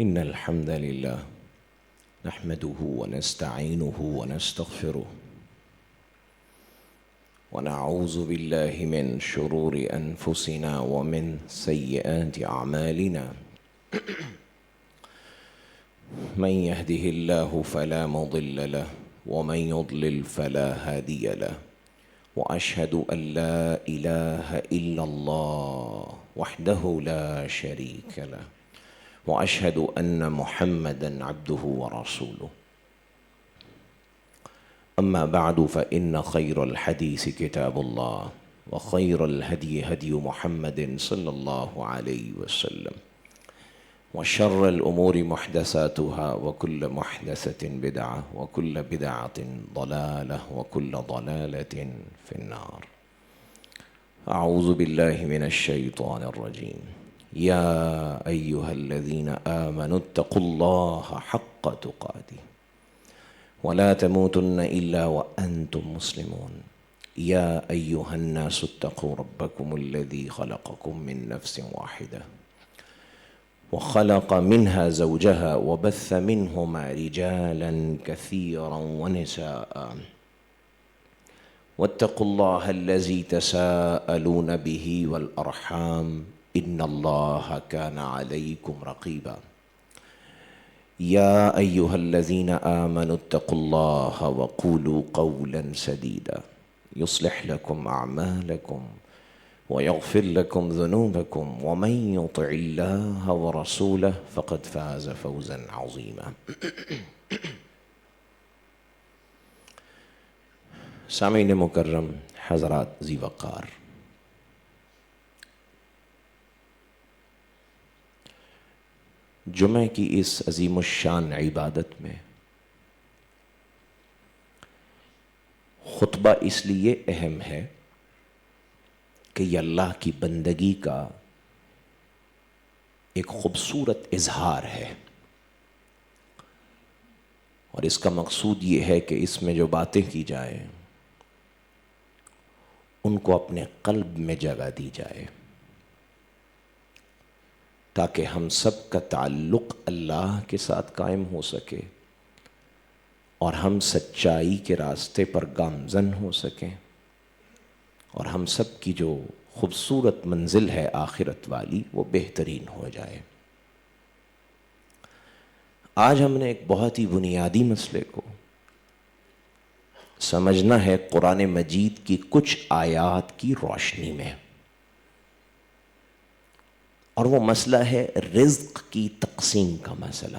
إن الحمد لله نحمده ونستعينه ونستغفره ونعوذ بالله من شرور أنفسنا ومن سيئات أعمالنا من يهده الله فلا مضل له ومن يضلل فلا هادي له وأشهد أن لا إله إلا الله وحده لا شريك له وأشهد أن محمدًا عبده ورسوله أما بعد فإن خير الحديث كتاب الله وخير الهدي هدي محمد صلى الله عليه وسلم وشر الأمور محدثاتها وكل محدثة بدعة وكل بدعة ضلالة وكل ضلالة في النار. أعوذ بالله من الشيطان الرجيم. يا أيها الذين آمنوا اتقوا الله حق تقاته ولا تموتن إلا وأنتم مسلمون. يا أيها الناس اتقوا ربكم الذي خلقكم من نفس واحدة وخلق منها زوجها وبث منهما رجالا كثيرا ونساء واتقوا الله الذي تساءلون به والأرحام إن الله كان عليكم رقيبا. يا أيها الذين آمنوا اتقوا الله وقولوا قولا سديدا يصلح لكم أعمالكم ويغفر لكم ذنوبكم ومن يطع الله ورسوله فقد فاز فوزا عظيما. سامعین مکرم، حضرات ذی وقار، جمعہ کی اس عظیم الشان عبادت میں خطبہ اس لیے اہم ہے کہ یہ اللہ کی بندگی کا ایک خوبصورت اظہار ہے، اور اس کا مقصود یہ ہے کہ اس میں جو باتیں کی جائیں ان کو اپنے قلب میں جگہ دی جائے، تاکہ ہم سب کا تعلق اللہ کے ساتھ قائم ہو سکے اور ہم سچائی کے راستے پر گامزن ہو سکیں، اور ہم سب کی جو خوبصورت منزل ہے آخرت والی وہ بہترین ہو جائے۔ آج ہم نے ایک بہت ہی بنیادی مسئلے کو سمجھنا ہے قرآن مجید کی کچھ آیات کی روشنی میں، اور وہ مسئلہ ہے رزق کی تقسیم کا مسئلہ۔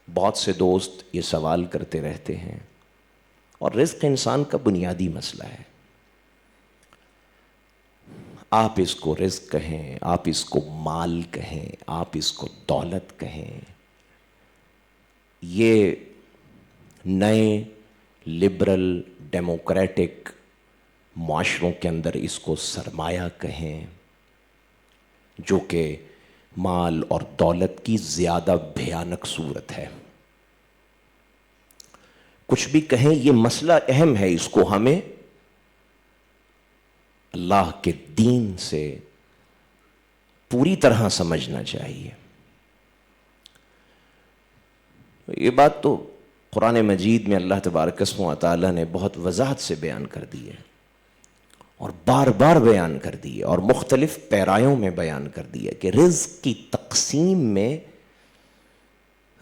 بہت سے دوست یہ سوال کرتے رہتے ہیں، اور رزق انسان کا بنیادی مسئلہ ہے۔ آپ اس کو رزق کہیں، آپ اس کو مال کہیں، آپ اس کو دولت کہیں، یہ نئے لبرل ڈیموکریٹک معاشروں کے اندر اس کو سرمایہ کہیں، جو کہ مال اور دولت کی زیادہ بھیانک صورت ہے۔ کچھ بھی کہیں، یہ مسئلہ اہم ہے، اس کو ہمیں اللہ کے دین سے پوری طرح سمجھنا چاہیے۔ یہ بات تو قرآن مجید میں اللہ تبارک و تعالیٰ نے بہت وضاحت سے بیان کر دی ہے، اور بار بار بیان کر دی ہے، اور مختلف پیرایوں میں بیان کر دی ہے کہ رزق کی تقسیم میں،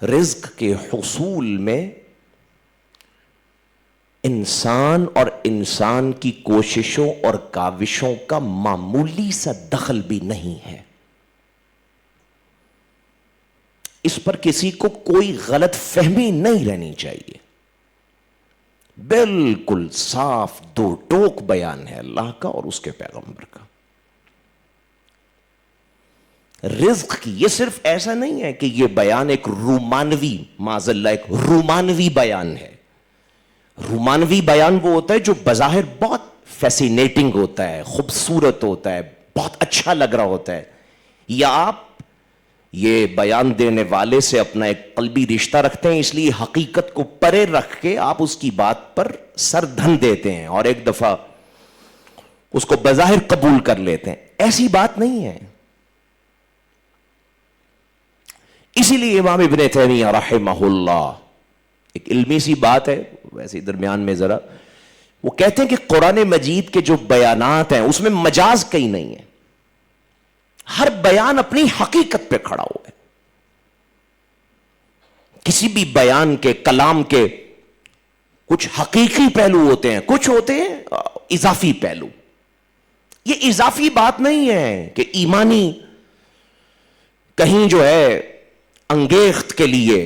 رزق کے حصول میں انسان اور انسان کی کوششوں اور کاوشوں کا معمولی سا دخل بھی نہیں ہے۔ اس پر کسی کو کوئی غلط فہمی نہیں رہنی چاہیے، بالکل صاف دو ٹوک بیان ہے اللہ کا اور اس کے پیغمبر کا۔ رزق کی یہ صرف ایسا نہیں ہے کہ یہ بیان ایک رومانوی، معاذ اللہ ایک رومانوی بیان ہے۔ رومانوی بیان وہ ہوتا ہے جو بظاہر بہت فیسینیٹنگ ہوتا ہے، خوبصورت ہوتا ہے، بہت اچھا لگ رہا ہوتا ہے، یا آپ یہ بیان دینے والے سے اپنا ایک قلبی رشتہ رکھتے ہیں، اس لیے حقیقت کو پرے رکھ کے آپ اس کی بات پر سر دھن دیتے ہیں اور ایک دفعہ اس کو بظاہر قبول کر لیتے ہیں۔ ایسی بات نہیں ہے۔ اسی لیے امام ابن تیمیہ رحمہ اللہ، ایک علمی سی بات ہے ویسے درمیان میں ذرا، وہ کہتے ہیں کہ قرآن مجید کے جو بیانات ہیں اس میں مجاز کہیں نہیں ہے، ہر بیان اپنی حقیقت پہ کھڑا ہوا ہے. کسی بھی بیان کے، کلام کے کچھ حقیقی پہلو ہوتے ہیں، کچھ ہوتے ہیں اضافی پہلو. یہ اضافی بات نہیں ہے کہ ایمانی کہیں جو ہے انگیخت کے لیے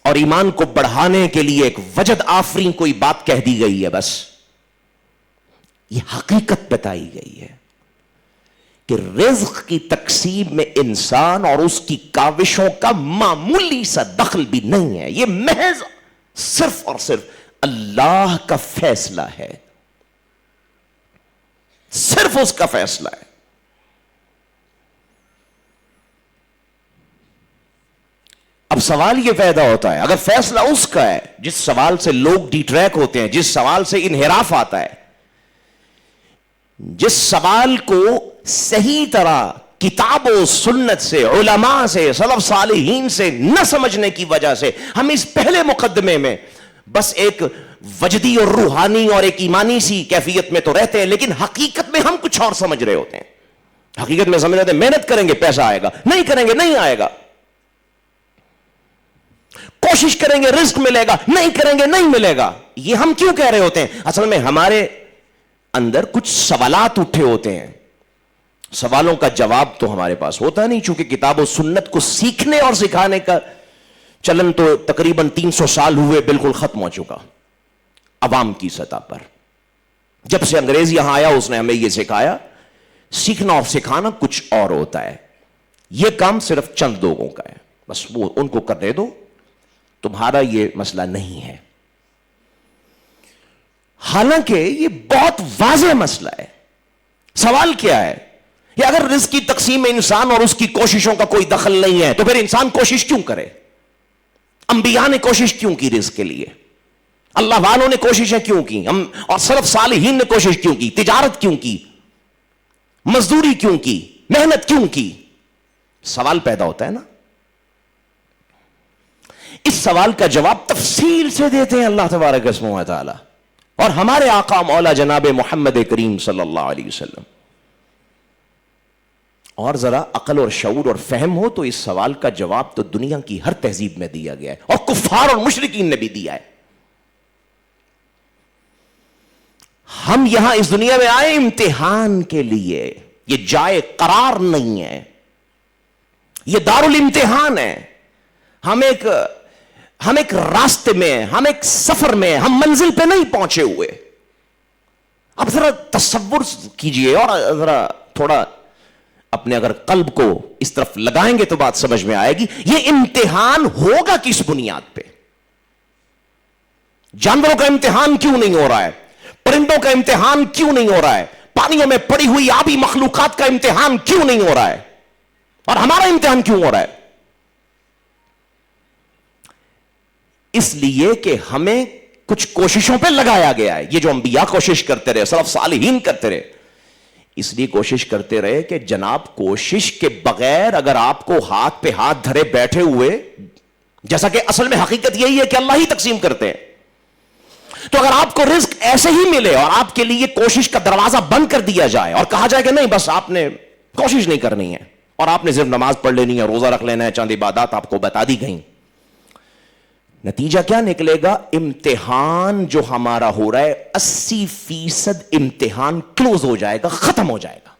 اور ایمان کو بڑھانے کے لیے ایک وجد آفرین کوئی بات کہہ دی گئی ہے. بس یہ حقیقت بتائی گئی ہے کہ رزق کی تقسیم میں انسان اور اس کی کاوشوں کا معمولی سا دخل بھی نہیں ہے. یہ محض صرف اور صرف اللہ کا فیصلہ ہے، صرف اس کا فیصلہ ہے. اب سوال یہ پیدا ہوتا ہے، اگر فیصلہ اس کا ہے، جس سوال سے لوگ ڈی ٹریک ہوتے ہیں، جس سوال سے انحراف آتا ہے، جس سوال کو صحیح طرح کتاب و سنت سے، علماء سے، سلف صالحین سے نہ سمجھنے کی وجہ سے ہم اس پہلے مقدمے میں بس ایک وجدی اور روحانی اور ایک ایمانی سی کیفیت میں تو رہتے ہیں، لیکن حقیقت میں ہم کچھ اور سمجھ رہے ہوتے ہیں. حقیقت میں سمجھ رہے ہیں محنت کریں گے پیسہ آئے گا، نہیں کریں گے نہیں آئے گا. کوشش کریں گے رزق ملے گا، نہیں کریں گے نہیں ملے گا. یہ ہم کیوں کہہ رہے ہوتے ہیں؟ اصل میں ہمارے اندر کچھ سوالات اٹھے ہوتے ہیں، سوالوں کا جواب تو ہمارے پاس ہوتا نہیں، چونکہ کتاب و سنت کو سیکھنے اور سکھانے کا چلن تو تقریباً 300 سال ہوئے بالکل ختم ہو چکا عوام کی سطح پر. جب سے انگریز یہاں آیا اس نے ہمیں یہ سکھایا، سیکھنا اور سکھانا کچھ اور ہوتا ہے. یہ کام صرف چند لوگوں کا ہے، بس وہ ان کو کرنے دو، تمہارا یہ مسئلہ نہیں ہے. حالانکہ یہ بہت واضح مسئلہ ہے. سوال کیا ہے؟ یہ اگر رزق کی تقسیم میں انسان اور اس کی کوششوں کا کوئی دخل نہیں ہے تو پھر انسان کوشش کیوں کرے؟ انبیاء نے کوشش کیوں کی رزق کے لیے؟ اللہ والوں نے کوششیں کیوں کی؟ اور سلف صالحین نے کوشش کیوں کی؟ تجارت کیوں کی؟ مزدوری کیوں کی؟ محنت کیوں کی؟ سوال پیدا ہوتا ہے نا. اس سوال کا جواب تفصیل سے دیتے ہیں اللہ تبارک و تعالی اور ہمارے آقا مولا جناب محمد کریم صلی اللہ علیہ وسلم. اور ذرا عقل اور شعور اور فہم ہو تو اس سوال کا جواب تو دنیا کی ہر تہذیب میں دیا گیا ہے اور کفار اور مشرکین نے بھی دیا ہے. ہم یہاں اس دنیا میں آئے امتحان کے لیے، یہ جائے قرار نہیں ہے، یہ دارالامتحان ہے. ہم ایک راستے میں، ہم ایک سفر میں، ہم منزل پہ نہیں پہنچے ہوئے. اب ذرا تصور کیجئے اور ذرا تھوڑا اپنے اگر قلب کو اس طرف لگائیں گے تو بات سمجھ میں آئے گی. یہ امتحان ہوگا کس بنیاد پہ؟ جانوروں کا امتحان کیوں نہیں ہو رہا ہے؟ پرندوں کا امتحان کیوں نہیں ہو رہا ہے؟ پانیوں میں پڑی ہوئی آبی مخلوقات کا امتحان کیوں نہیں ہو رہا ہے؟ اور ہمارا امتحان کیوں ہو رہا ہے؟ اس لیے کہ ہمیں کچھ کوششوں پہ لگایا گیا ہے. یہ جو انبیاء کوشش کرتے رہے، سلف صالحین کرتے رہے، اس لیے کوشش کرتے رہے کہ جناب کوشش کے بغیر اگر آپ کو ہاتھ پہ ہاتھ دھرے بیٹھے ہوئے، جیسا کہ اصل میں حقیقت یہی ہے کہ اللہ ہی تقسیم کرتے ہیں، تو اگر آپ کو رزق ایسے ہی ملے اور آپ کے لیے کوشش کا دروازہ بند کر دیا جائے اور کہا جائے کہ نہیں بس آپ نے کوشش نہیں کرنی ہے اور آپ نے صرف نماز پڑھ لینی ہے، روزہ رکھ لینا ہے، چند عبادات آپ کو بتا دی گئیں، نتیجہ کیا نکلے گا؟ امتحان جو ہمارا ہو رہا ہے 80% امتحان کلوز ہو جائے گا، ختم ہو جائے گا.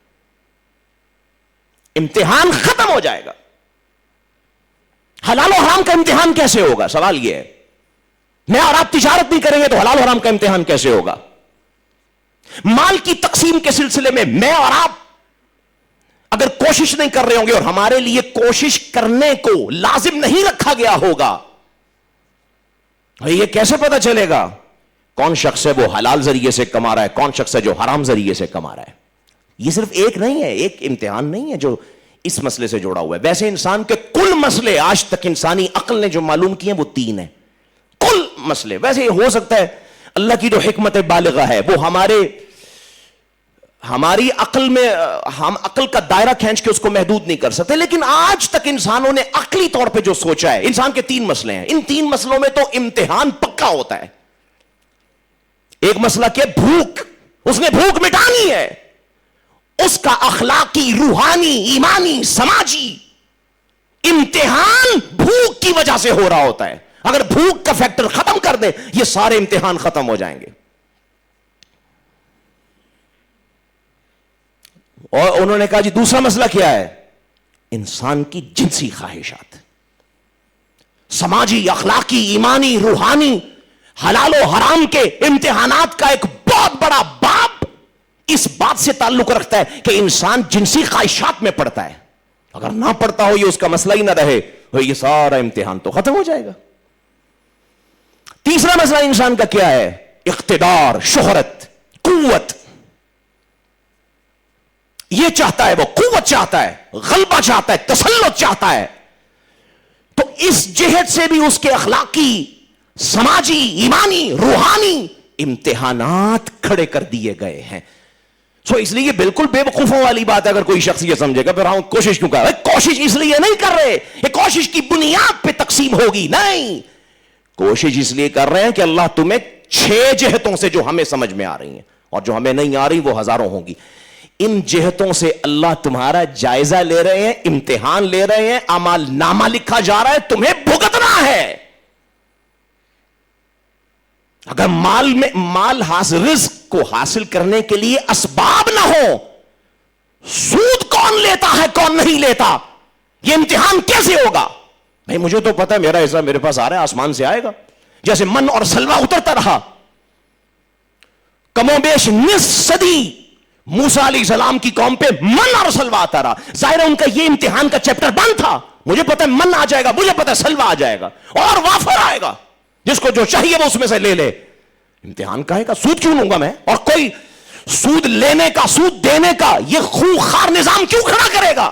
امتحان ختم ہو جائے گا. حلال و حرام کا امتحان کیسے ہوگا؟ سوال یہ ہے. میں اور آپ تجارت نہیں کریں گے تو حلال و حرام کا امتحان کیسے ہوگا؟ مال کی تقسیم کے سلسلے میں اور آپ اگر کوشش نہیں کر رہے ہوں گے اور ہمارے لیے کوشش کرنے کو لازم نہیں رکھا گیا ہوگا، یہ کیسے پتا چلے گا کون شخص ہے وہ حلال ذریعے سے کما رہا ہے، کون شخص ہے جو حرام ذریعے سے کما رہا ہے؟ یہ صرف ایک نہیں ہے، ایک امتحان نہیں ہے جو اس مسئلے سے جوڑا ہوا ہے. ویسے انسان کے کل مسئلے آج تک انسانی عقل نے جو معلوم کیے ہیں وہ 3 ہیں کل مسئلے. ویسے یہ ہو سکتا ہے اللہ کی جو حکمت بالغہ ہے وہ ہماری عقل میں ہم عقل کا دائرہ کھینچ کے اس کو محدود نہیں کر سکتے، لیکن آج تک انسانوں نے عقلی طور پہ جو سوچا ہے، انسان کے 3 مسئلے ہیں، ان 3 مسئلوں میں تو امتحان پکا ہوتا ہے۔ ایک مسئلہ کیا؟ بھوک، اس نے بھوک مٹانی ہے، اس کا اخلاقی، روحانی، ایمانی، سماجی امتحان بھوک کی وجہ سے ہو رہا ہوتا ہے۔ اگر بھوک کا فیکٹر ختم کر دے، یہ سارے امتحان ختم ہو جائیں گے۔ اور انہوں نے کہا جی دوسرا مسئلہ کیا ہے؟ انسان کی جنسی خواہشات، سماجی، اخلاقی، ایمانی، روحانی، حلال و حرام کے امتحانات کا ایک بہت بڑا باب اس بات سے تعلق رکھتا ہے کہ انسان جنسی خواہشات میں پڑتا ہے۔ اگر نہ پڑتا ہو، یہ اس کا مسئلہ ہی نہ رہے، یہ سارا امتحان تو ختم ہو جائے گا۔ تیسرا مسئلہ انسان کا کیا ہے؟ اقتدار، شہرت، قوت۔ یہ چاہتا ہے، وہ قوت چاہتا ہے، غلبہ چاہتا ہے، تسلط چاہتا ہے۔ تو اس جہت سے بھی اس کے اخلاقی، سماجی، ایمانی، روحانی امتحانات کھڑے کر دیے گئے ہیں۔ اس لیے یہ بالکل بے وقوفوں والی بات ہے اگر کوئی شخص یہ سمجھے گا پھر ہم کوشش کیوں کر رہے؟ کوشش اس لیے نہیں کر رہے یہ کوشش کی بنیاد پہ تقسیم ہوگی، نہیں، کوشش اس لیے کر رہے ہیں کہ اللہ تمہیں 6 جہتوں سے جو ہمیں سمجھ میں آ رہی ہیں اور جو ہمیں نہیں آ رہی وہ ہزاروں ہوں گی، ان جہتوں سے اللہ تمہارا جائزہ لے رہے ہیں، امتحان لے رہے ہیں، اعمال نامہ لکھا جا رہا ہے، تمہیں بھگتنا ہے۔ اگر مال رزق کو حاصل کرنے کے لیے اسباب نہ ہو، سود کون لیتا ہے کون نہیں لیتا، یہ امتحان کیسے ہوگا؟ بھائی مجھے تو پتا ہے میرا حصہ میرے پاس آ رہا ہے، آسمان سے آئے گا، جیسے من اور سلوہ اترتا رہا۔ کم و بیش نصف صدی موسیٰ علیہ السلام کی قوم پہ من اور سلوہ آتا رہا، ظاہر ہے ان کا یہ امتحان کا چیپٹر بند تھا۔ مجھے پتا ہے من آ جائے گا، مجھے پتا ہے سلوہ آ جائے گا اور وافر آئے گا، جس کو جو چاہیے وہ اس میں سے لے لے۔ امتحان کہے گا سود کیوں لوں گا میں؟ اور کوئی سود لینے کا، سود دینے کا یہ خونخوار نظام کیوں کھڑا کرے گا؟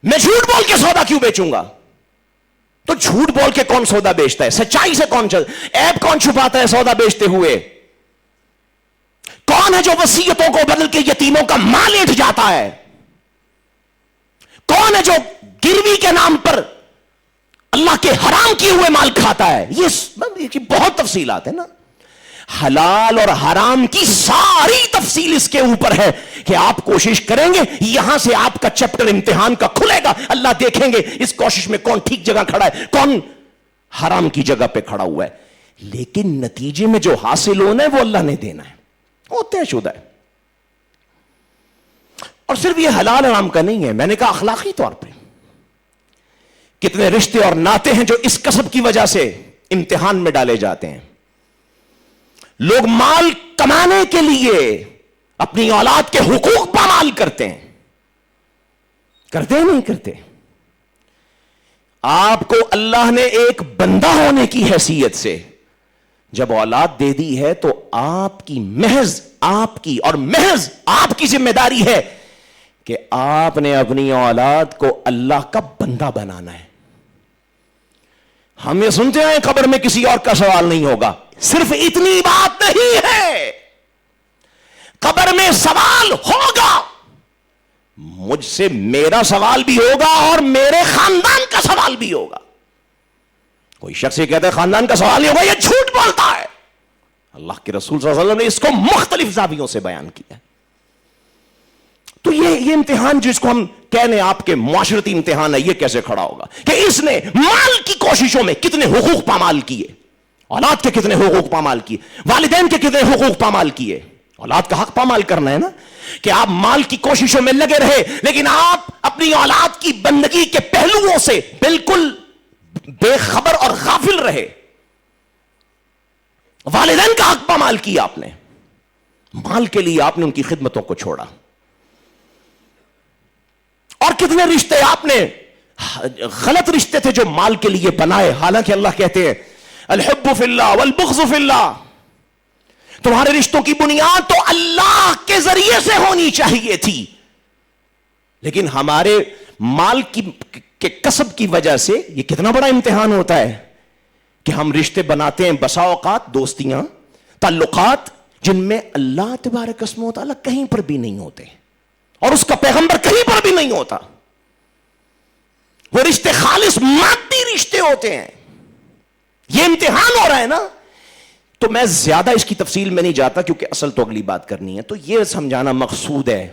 میں جھوٹ بول کے سودا کیوں بیچوں گا؟ تو جھوٹ بول کے کون سودا بیچتا ہے؟ سچائی سے کون عیب کون چھپاتا ہے سودا بیچتے ہوئے؟ کون ہے جو وصیتوں کو بدل کے یتیموں کا مال اینٹھ جاتا ہے؟ کون ہے جو گروی کے نام پر اللہ کے حرام کیے ہوئے مال کھاتا ہے؟ یہ بہت تفصیلات ہیں نا، حلال اور حرام کی ساری تفصیل اس کے اوپر ہے کہ آپ کوشش کریں گے، یہاں سے آپ کا چیپٹر امتحان کا کھلے گا، اللہ دیکھیں گے اس کوشش میں کون ٹھیک جگہ کھڑا ہے، کون حرام کی جگہ پہ کھڑا ہوا ہے۔ لیکن نتیجے میں جو حاصل ہونا ہے وہ اللہ نے دینا ہے، وہ طے شدہ ہے۔ اور صرف یہ حلال حرام کا نہیں ہے، میں نے کہا اخلاقی طور پہ کتنے رشتے اور ناطے ہیں جو اس کسب کی وجہ سے امتحان میں ڈالے جاتے ہیں۔ لوگ مال کمانے کے لیے اپنی اولاد کے حقوق پامال کرتے ہیں، کرتے ہیں نہیں کرتے؟ آپ کو اللہ نے ایک بندہ ہونے کی حیثیت سے جب اولاد دے دی ہے تو آپ کی محض آپ کی ذمہ داری ہے کہ آپ نے اپنی اولاد کو اللہ کا بندہ بنانا ہے۔ ہم یہ سنتے ہیں قبر میں کسی اور کا سوال نہیں ہوگا، صرف اتنی بات نہیں ہے، قبر میں سوال ہوگا، مجھ سے میرا سوال بھی ہوگا اور میرے خاندان کا سوال بھی ہوگا۔ کوئی شخص یہ کہتا ہے خاندان کا سوال نہیں ہوگا، یہ جھوٹ بولتا ہے۔ اللہ کے رسول صلی اللہ علیہ وسلم نے اس کو مختلف زاویوں سے بیان کیا۔ تو یہ امتحان جس کو ہم کہنے آپ کے معاشرتی امتحان ہے، یہ کیسے کھڑا ہوگا کہ اس نے مال کی کوششوں میں کتنے حقوق پامال کیے، اولاد کے کتنے حقوق پامال کیے، والدین کے کتنے حقوق پامال کیے۔ اولاد کا حق پامال کرنا ہے نا، کہ آپ مال کی کوششوں میں لگے رہے لیکن آپ اپنی اولاد کی بندگی کے پہلوؤں سے بالکل بے خبر اور غافل رہے۔ والدین کا حق پامال کیا آپ نے، مال کے لیے آپ نے ان کی خدمتوں کو چھوڑا۔ اور کتنے رشتے آپ نے غلط رشتے تھے جو مال کے لیے بنائے، حالانکہ اللہ کہتے ہیں الحب فی اللہ والبغض فی اللہ، تمہارے رشتوں کی بنیاد تو اللہ کے ذریعے سے ہونی چاہیے تھی، لیکن ہمارے مال کے کسب کی وجہ سے یہ کتنا بڑا امتحان ہوتا ہے کہ ہم رشتے بناتے ہیں، بسا اوقات دوستیاں، تعلقات جن میں اللہ تبارک اسمہ و تعالیٰ کہیں پر بھی نہیں ہوتے اور اس کا پیغمبر کہیں پر بھی نہیں ہوتا. وہ رشتے خالص مادی رشتے ہوتے ہیں. یہ امتحان ہو رہا ہے نا. تو میں زیادہ اس کی تفصیل میں نہیں جاتا کیونکہ اصل تو اگلی بات کرنی ہے. تو یہ سمجھانا مقصود ہے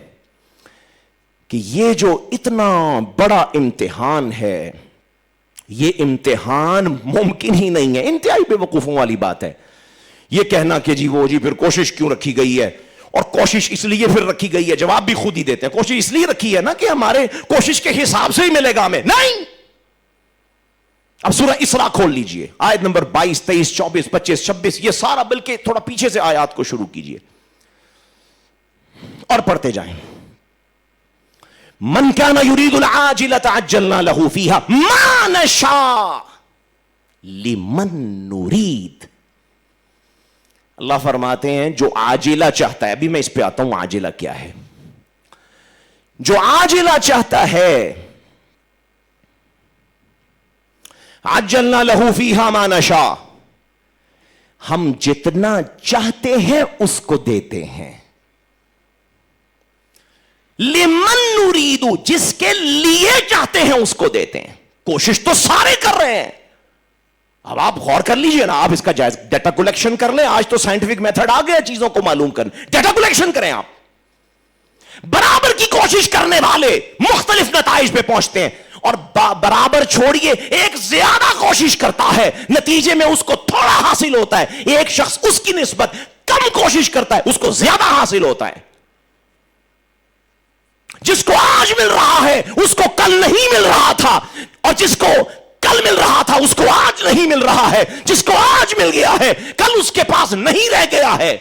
کہ یہ جو اتنا بڑا امتحان ہے, یہ امتحان ممکن ہی نہیں ہے. انتہائی بے وقوفوں والی بات ہے یہ کہنا کہ جی وہ جی پھر کوشش کیوں رکھی گئی ہے, اور کوشش اس لیے پھر رکھی گئی ہے. جواب بھی خود ہی دیتے ہیں, کوشش اس لیے رکھی ہے نا کہ ہمارے کوشش کے حساب سے ہی ملے گا ہمیں. نہیں. اب سورہ اسراء کھول لیجئے, آیت نمبر 22, 23, 24, 25, 26, یہ سارا, بلکہ تھوڑا پیچھے سے آیات کو شروع کیجئے اور پڑھتے جائیں. من کان یرید العاجلۃ عجلنا له فیہا ما نشاء لمن نرید. اللہ فرماتے ہیں جو عاجلہ چاہتا ہے, ابھی میں اس پہ آتا ہوں عاجلہ کیا ہے. جو عاجلہ چاہتا ہے, عجلنا لہ فیہا ما نشاء, ہم جتنا چاہتے ہیں اس کو دیتے ہیں. لمن نرید, جس کے لیے چاہتے ہیں اس کو دیتے ہیں. کوشش تو سارے کر رہے ہیں. اب آپ غور کر لیجئے نا, آپ اس کا جائز ڈیٹا کلیکشن کر لیں. آج تو سائنٹیفک میتھڈ آ گیا چیزوں کو معلوم کرنے. ڈیٹا کلیکشن کریں آپ. برابر کی کوشش کرنے والے مختلف نتائج پہ پہنچتے ہیں, اور برابر چھوڑیے ایک زیادہ کوشش کرتا ہے, نتیجے میں اس کو تھوڑا حاصل ہوتا ہے. ایک شخص اس کی نسبت کم کوشش کرتا ہے, اس کو زیادہ حاصل ہوتا ہے. جس کو آج مل رہا ہے اس کو کل نہیں مل رہا تھا, اور جس کو کل مل رہا تھا اس کو آج نہیں مل رہا ہے. جس کو آج مل گیا ہے کل اس کے پاس نہیں رہ گیا ہے,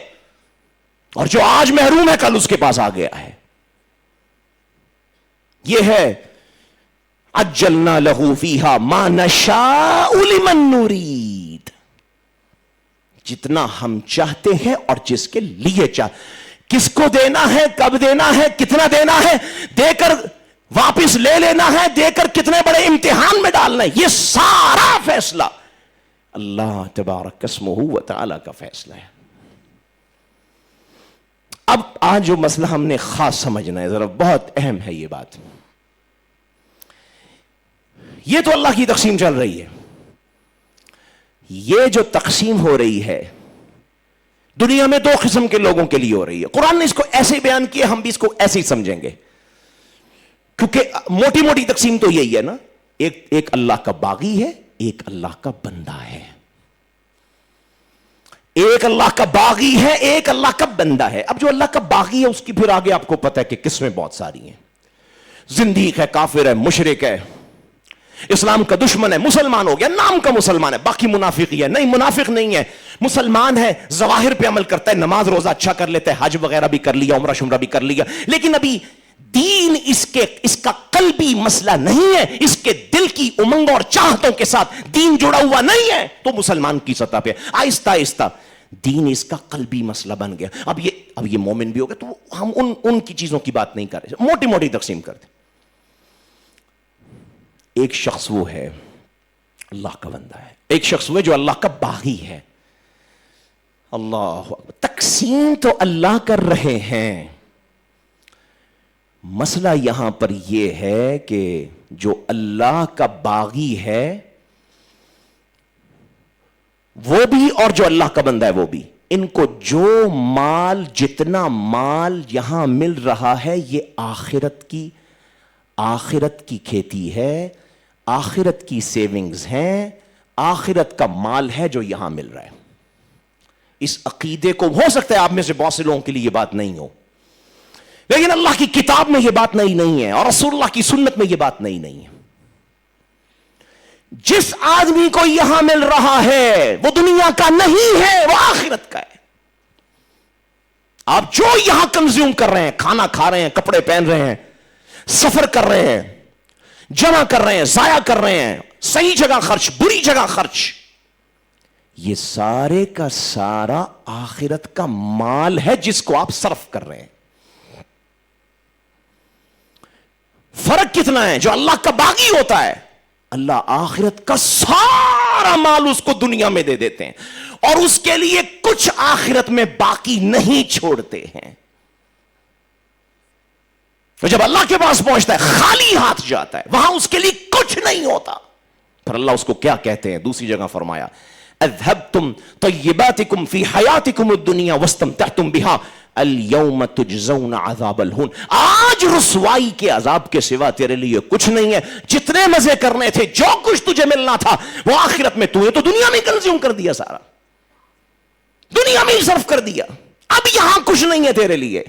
اور جو آج محروم ہے کل اس کے پاس آ گیا ہے. یہ ہے عجلنا لہ فیہا ما نشاء لمن نرید, جتنا ہم چاہتے ہیں اور جس کے لیے کس کو دینا ہے, کب دینا ہے, کتنا دینا ہے, دے کر واپس لے لینا ہے, دے کر کتنے بڑے امتحان میں ڈالنا ہے, یہ سارا فیصلہ اللہ تبارک اسمہ و تعالی کا فیصلہ ہے. اب آج جو مسئلہ ہم نے خاص سمجھنا ہے, ذرا بہت اہم ہے یہ بات. یہ تو اللہ کی تقسیم چل رہی ہے. یہ جو تقسیم ہو رہی ہے دنیا میں دو قسم کے لوگوں کے لیے ہو رہی ہے. قرآن نے اس کو ایسے بیان کیا, ہم بھی اس کو ایسے ہی سمجھیں گے, کیونکہ موٹی موٹی تقسیم تو یہی ہے نا. ایک اللہ کا باغی ہے, ایک اللہ کا بندہ ہے. ایک اللہ کا باغی ہے, ایک اللہ کا بندہ ہے. اب جو اللہ کا باغی ہے اس کی پھر آگے آپ کو پتہ ہے کہ قسمیں بہت ساری ہیں. زندیق ہے, کافر ہے, مشرک ہے, اسلام کا دشمن ہے, مسلمان ہو گیا, نام کا مسلمان ہے, باقی منافق ہی ہے. نہیں, منافق نہیں ہے, مسلمان ہے, ظواہر پہ عمل کرتا ہے, نماز روزہ اچھا کر لیتا ہے, حج وغیرہ بھی کر لیا, عمرہ شمرہ بھی کر لیا, لیکن ابھی دین اس کا قلبی مسئلہ نہیں ہے, اس کے دل کی امنگوں اور چاہتوں کے ساتھ دین جڑا ہوا نہیں ہے, تو مسلمان کی سطح پہ آہستہ آہستہ دین اس کا قلبی مسئلہ بن گیا. اب یہ مومن بھی ہو گیا, تو ہم ان کی چیزوں کی بات نہیں کر رہے, موٹی موٹی تقسیم کرتے. ایک شخص وہ ہے اللہ کا بندہ ہے, ایک شخص وہ ہے جو اللہ کا باغی ہے. اللہ تقسیم تو اللہ کر رہے ہیں. مسئلہ یہاں پر یہ ہے کہ جو اللہ کا باغی ہے وہ بھی اور جو اللہ کا بندہ ہے وہ بھی, ان کو جو مال, جتنا مال یہاں مل رہا ہے یہ آخرت کی کھیتی ہے, آخرت کی سیونگز ہیں, آخرت کا مال ہے جو یہاں مل رہا ہے. اس عقیدے کو ہو سکتا ہے آپ میں سے بہت سے لوگوں کے لیے یہ بات نہیں ہو, لیکن اللہ کی کتاب میں یہ بات نہیں ہے, اور رسول اللہ کی سنت میں یہ بات نہیں ہے. جس آدمی کو یہاں مل رہا ہے وہ دنیا کا نہیں ہے, وہ آخرت کا ہے. آپ جو یہاں کنزیوم کر رہے ہیں, کھانا کھا رہے ہیں, کپڑے پہن رہے ہیں, سفر کر رہے ہیں, جمع کر رہے ہیں, ضائع کر رہے ہیں, صحیح جگہ خرچ, بری جگہ خرچ, یہ سارے کا سارا آخرت کا مال ہے جس کو آپ صرف کر رہے ہیں. فرق کتنا ہے؟ جو اللہ کا باغی ہوتا ہے اللہ آخرت کا سارا مال اس کو دنیا میں دے دیتے ہیں, اور اس کے لیے کچھ آخرت میں باقی نہیں چھوڑتے ہیں. تو جب اللہ کے پاس پہنچتا ہے خالی ہاتھ جاتا ہے, وہاں اس کے لیے کچھ نہیں ہوتا. پھر اللہ اس کو کیا کہتے ہیں, دوسری جگہ فرمایا اذهبتم طیباتکم فی حیاتکم الدنیا واستمتعتم بها اليوم تجزون عذاب الہون. آج رسوائی کے عذاب کے سوا تیرے لیے کچھ نہیں ہے. جتنے مزے کرنے تھے, جو کچھ تجھے ملنا تھا, وہ آخرت میں تو دنیا میں کنزیوم کر دیا, سارا دنیا میں ہی صرف کر دیا. اب یہاں کچھ نہیں ہے تیرے لیے.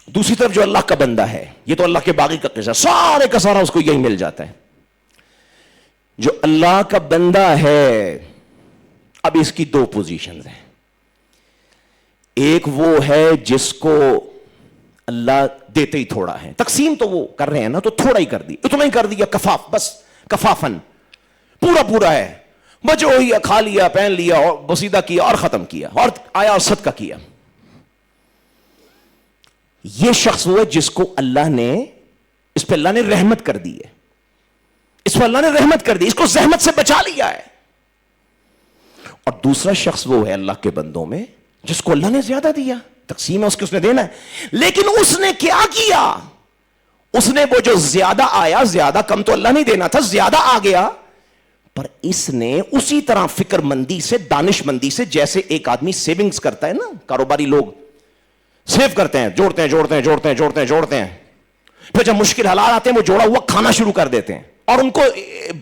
دوسری طرف جو اللہ کا بندہ ہے, یہ تو اللہ کے باغی کا قصہ, سارے کا سارا اس کو یہی مل جاتا ہے. جو اللہ کا بندہ ہے, اب اس کی دو پوزیشنز ہیں. ایک وہ ہے جس کو اللہ دیتے ہی تھوڑا ہے, تقسیم تو وہ کر رہے ہیں نا, تو تھوڑا ہی کر دی, اتنا ہی کر دیا, کفاف, بس کفافن, پورا پورا ہے, بچو ہوئی, کھا لیا, پہن لیا, اور بسیدہ کیا اور ختم کیا, اور آیا اور صدقہ کیا. یہ شخص وہ ہے جس کو اللہ نے, اس پہ اللہ نے رحمت کر دی ہے, اس پہ اللہ نے رحمت کر دی, اس کو زحمت سے بچا لیا ہے. اور دوسرا شخص وہ ہے اللہ کے بندوں میں جس کو اللہ نے زیادہ دیا, تقسیم ہے اس کی, اس نے دینا ہے, لیکن اس نے کیا کیا, اس نے وہ جو زیادہ آیا, زیادہ کم تو اللہ نہیں دینا تھا, زیادہ آ گیا, پر اس نے اسی طرح فکر مندی سے, دانش مندی سے, جیسے ایک آدمی سیونگز کرتا ہے نا, کاروباری لوگ سیو کرتے ہیں, جوڑتے ہیں جوڑتے ہیں جوڑتے ہیں جوڑتے ہیں جوڑتے ہیں, پھر جب مشکل حالات آتے ہیں وہ جوڑا ہوا کھانا شروع کر دیتے ہیں, اور ان کو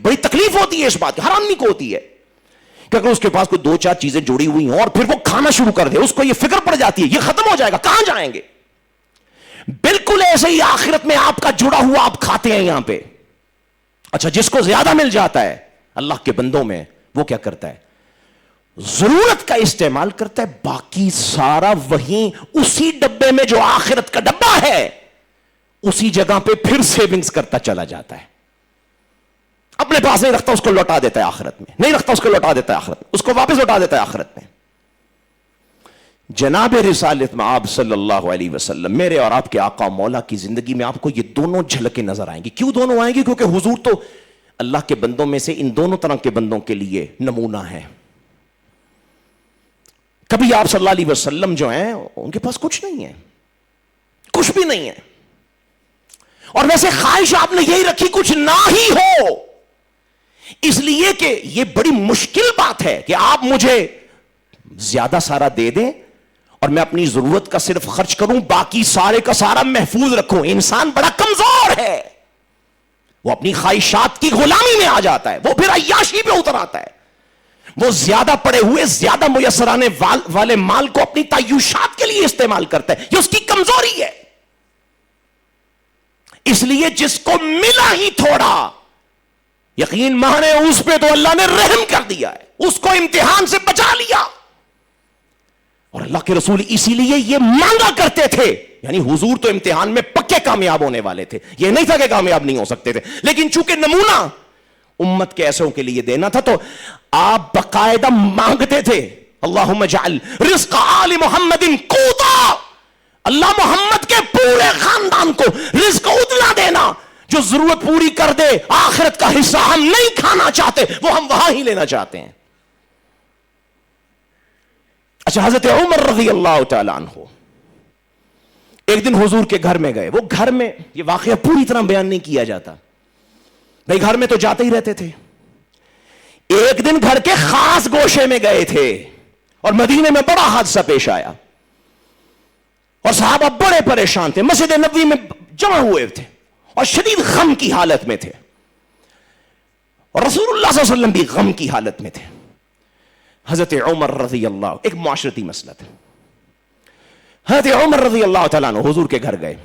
بڑی تکلیف ہوتی ہے اس بات کی, ہر آدمی کو ہوتی ہے کہ اگر اس کے پاس کوئی دو چار چیزیں جڑی ہوئی ہیں اور پھر وہ کھانا شروع کر دے, اس کو یہ فکر پڑ جاتی ہے یہ ختم ہو جائے گا, کہاں جائیں گے. بالکل ایسے ہی آخرت میں آپ کا جڑا ہوا آپ کھاتے ہیں یہاں پہ. اچھا, جس کو زیادہ مل جاتا ہے اللہ کے بندوں میں, وہ کیا کرتا ہے, ضرورت کا استعمال کرتا ہے, باقی سارا وہیں اسی ڈبے میں جو آخرت کا ڈبہ ہے اسی جگہ پہ پھر سیونگز کرتا چلا جاتا ہے. اپنے پاس نہیں رکھتا, اس کو لوٹا دیتا ہے آخرت میں, نہیں رکھتا اس کو لوٹا دیتا ہے آخرت میں, اس کو واپس لوٹا دیتا ہے آخرت میں. جناب رسالت مآب صلی اللہ علیہ وسلم, میرے اور آپ کے آقا مولا کی زندگی میں آپ کو یہ دونوں جھلکیں نظر آئیں گی. کیوں دونوں آئیں گی؟ کیونکہ حضور تو اللہ کے بندوں میں سے ان دونوں طرح کے بندوں کے لیے نمونہ ہے. کبھی آپ صلی اللہ علیہ وسلم جو ہیں ان کے پاس کچھ نہیں ہے, کچھ بھی نہیں ہے, اور ویسے خواہش آپ نے یہی رکھی کچھ نہ ہی ہو, اس لیے کہ یہ بڑی مشکل بات ہے کہ آپ مجھے زیادہ سارا دے دیں اور میں اپنی ضرورت کا صرف خرچ کروں, باقی سارے کا سارا محفوظ رکھوں. انسان بڑا کمزور ہے, وہ اپنی خواہشات کی غلامی میں آ جاتا ہے, وہ پھر عیاشی پہ اتر آتا ہے, وہ زیادہ پڑے ہوئے زیادہ میسر آنے والے مال کو اپنی تعیشات کے لیے استعمال کرتا ہے. یہ اس کی کمزوری ہے. اس لیے جس کو ملا ہی تھوڑا, یقین مانے اس پہ تو اللہ نے رحم کر دیا ہے, اس کو امتحان سے بچا لیا. اور اللہ کے رسول اسی لیے یہ مانگا کرتے تھے, یعنی حضور تو امتحان میں پکے کامیاب ہونے والے تھے, یہ نہیں تھا کہ کامیاب نہیں ہو سکتے تھے, لیکن چونکہ نمونہ امت کے ایسوں کے لیے دینا تھا تو آپ باقاعدہ مانگتے تھے, اللہم اجعل رزق آل محمد قوتا, اللہ محمد کے پورے خاندان کو رزق اتنا دینا جو ضرورت پوری کر دے, آخرت کا حصہ ہم نہیں کھانا چاہتے, وہ ہم وہاں ہی لینا چاہتے ہیں. اچھا, حضرت عمر رضی اللہ تعالیٰ عنہ ایک دن حضور کے گھر میں گئے. وہ گھر میں, یہ واقعہ پوری طرح بیان نہیں کیا جاتا, بھائی گھر میں تو جاتے ہی رہتے تھے. ایک دن گھر کے خاص گوشے میں گئے تھے اور مدینے میں بڑا حادثہ پیش آیا اور صحابہ بڑے پریشان تھے, مسجد نبوی میں جمع ہوئے تھے اور شدید غم کی حالت میں تھے, اور رسول اللہ صلی اللہ علیہ وسلم بھی غم کی حالت میں تھے. حضرت عمر رضی اللہ, ایک معاشرتی مسئلہ تھا, حضرت عمر رضی اللہ تعالیٰ عنہ حضور کے گھر گئے.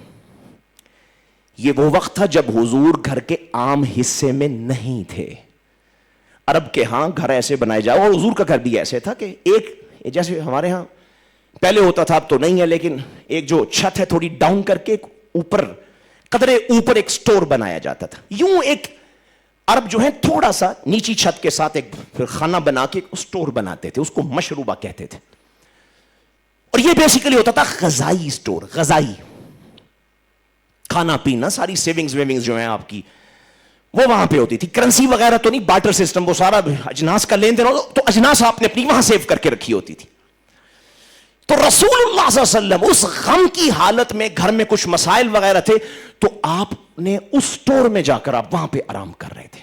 یہ وہ وقت تھا جب حضور گھر کے عام حصے میں نہیں تھے. عرب کے ہاں گھر ایسے بنائے جاؤ, اور حضور کا گھر بھی ایسے تھا کہ ایک, جیسے ہمارے ہاں پہلے ہوتا تھا, اب تو نہیں ہے, لیکن ایک جو چھت ہے تھوڑی ڈاؤن کر کے اوپر قدرے اوپر ایک سٹور بنایا جاتا تھا. یوں ایک عرب جو ہے تھوڑا سا نیچی چھت کے ساتھ ایک پھر خانہ بنا کے سٹور بناتے تھے, اس کو مشروبہ کہتے تھے. اور یہ بیسیکلی ہوتا تھا غذائی سٹور, غذائی کھانا پینا, ساری سیونگز ویونگز جو ہیں آپ کی وہ وہاں پہ ہوتی تھی. کرنسی وغیرہ تو نہیں, بارٹر سسٹم, وہ سارا اجناس کا لین دین, تو اجناس آپ نے اپنی وہاں سیو کر کے رکھی ہوتی تھی. تو رسول اللہ صلی اللہ علیہ وسلم اس غم کی حالت میں, گھر میں کچھ مسائل وغیرہ تھے, تو آپ نے اس سٹور میں جا کر آپ وہاں پہ آرام کر رہے تھے,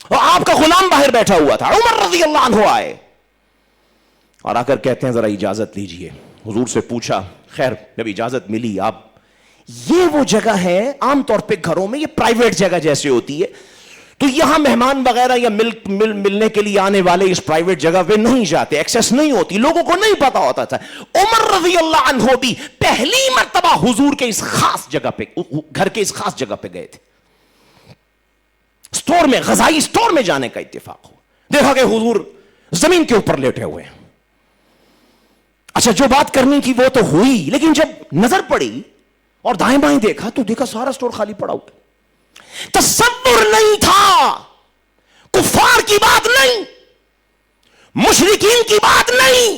اور آپ کا غلام باہر بیٹھا ہوا تھا. عمر رضی اللہ عنہ آئے اور آ کر کہتے ہیں ذرا اجازت لیجئے. حضور سے پوچھا, خیر جب اجازت ملی, آپ یہ وہ جگہ ہے, عام طور پہ گھروں میں یہ پرائیویٹ جگہ جیسے ہوتی ہے, تو یہاں مہمان وغیرہ یا ملنے کے لیے آنے والے اس پرائیویٹ جگہ پہ نہیں جاتے, ایکسیس نہیں ہوتی, لوگوں کو نہیں پتا ہوتا تھا. عمر رضی اللہ عنہ بھی پہلی مرتبہ حضور کے اس خاص جگہ پہ, گھر کے اس خاص جگہ پہ گئے تھے. سٹور میں, غذائی سٹور میں جانے کا اتفاق ہو, دیکھا کہ حضور زمین کے اوپر لیٹے ہوئے ہیں. اچھا, جو بات کرنی تھی وہ تو ہوئی, لیکن جب نظر پڑی اور دائیں بائیں دیکھا تو دیکھا سارا سٹور خالی پڑا ہوا. تصور نہیں تھا, کفار کی بات نہیں, مشرکین کی بات نہیں,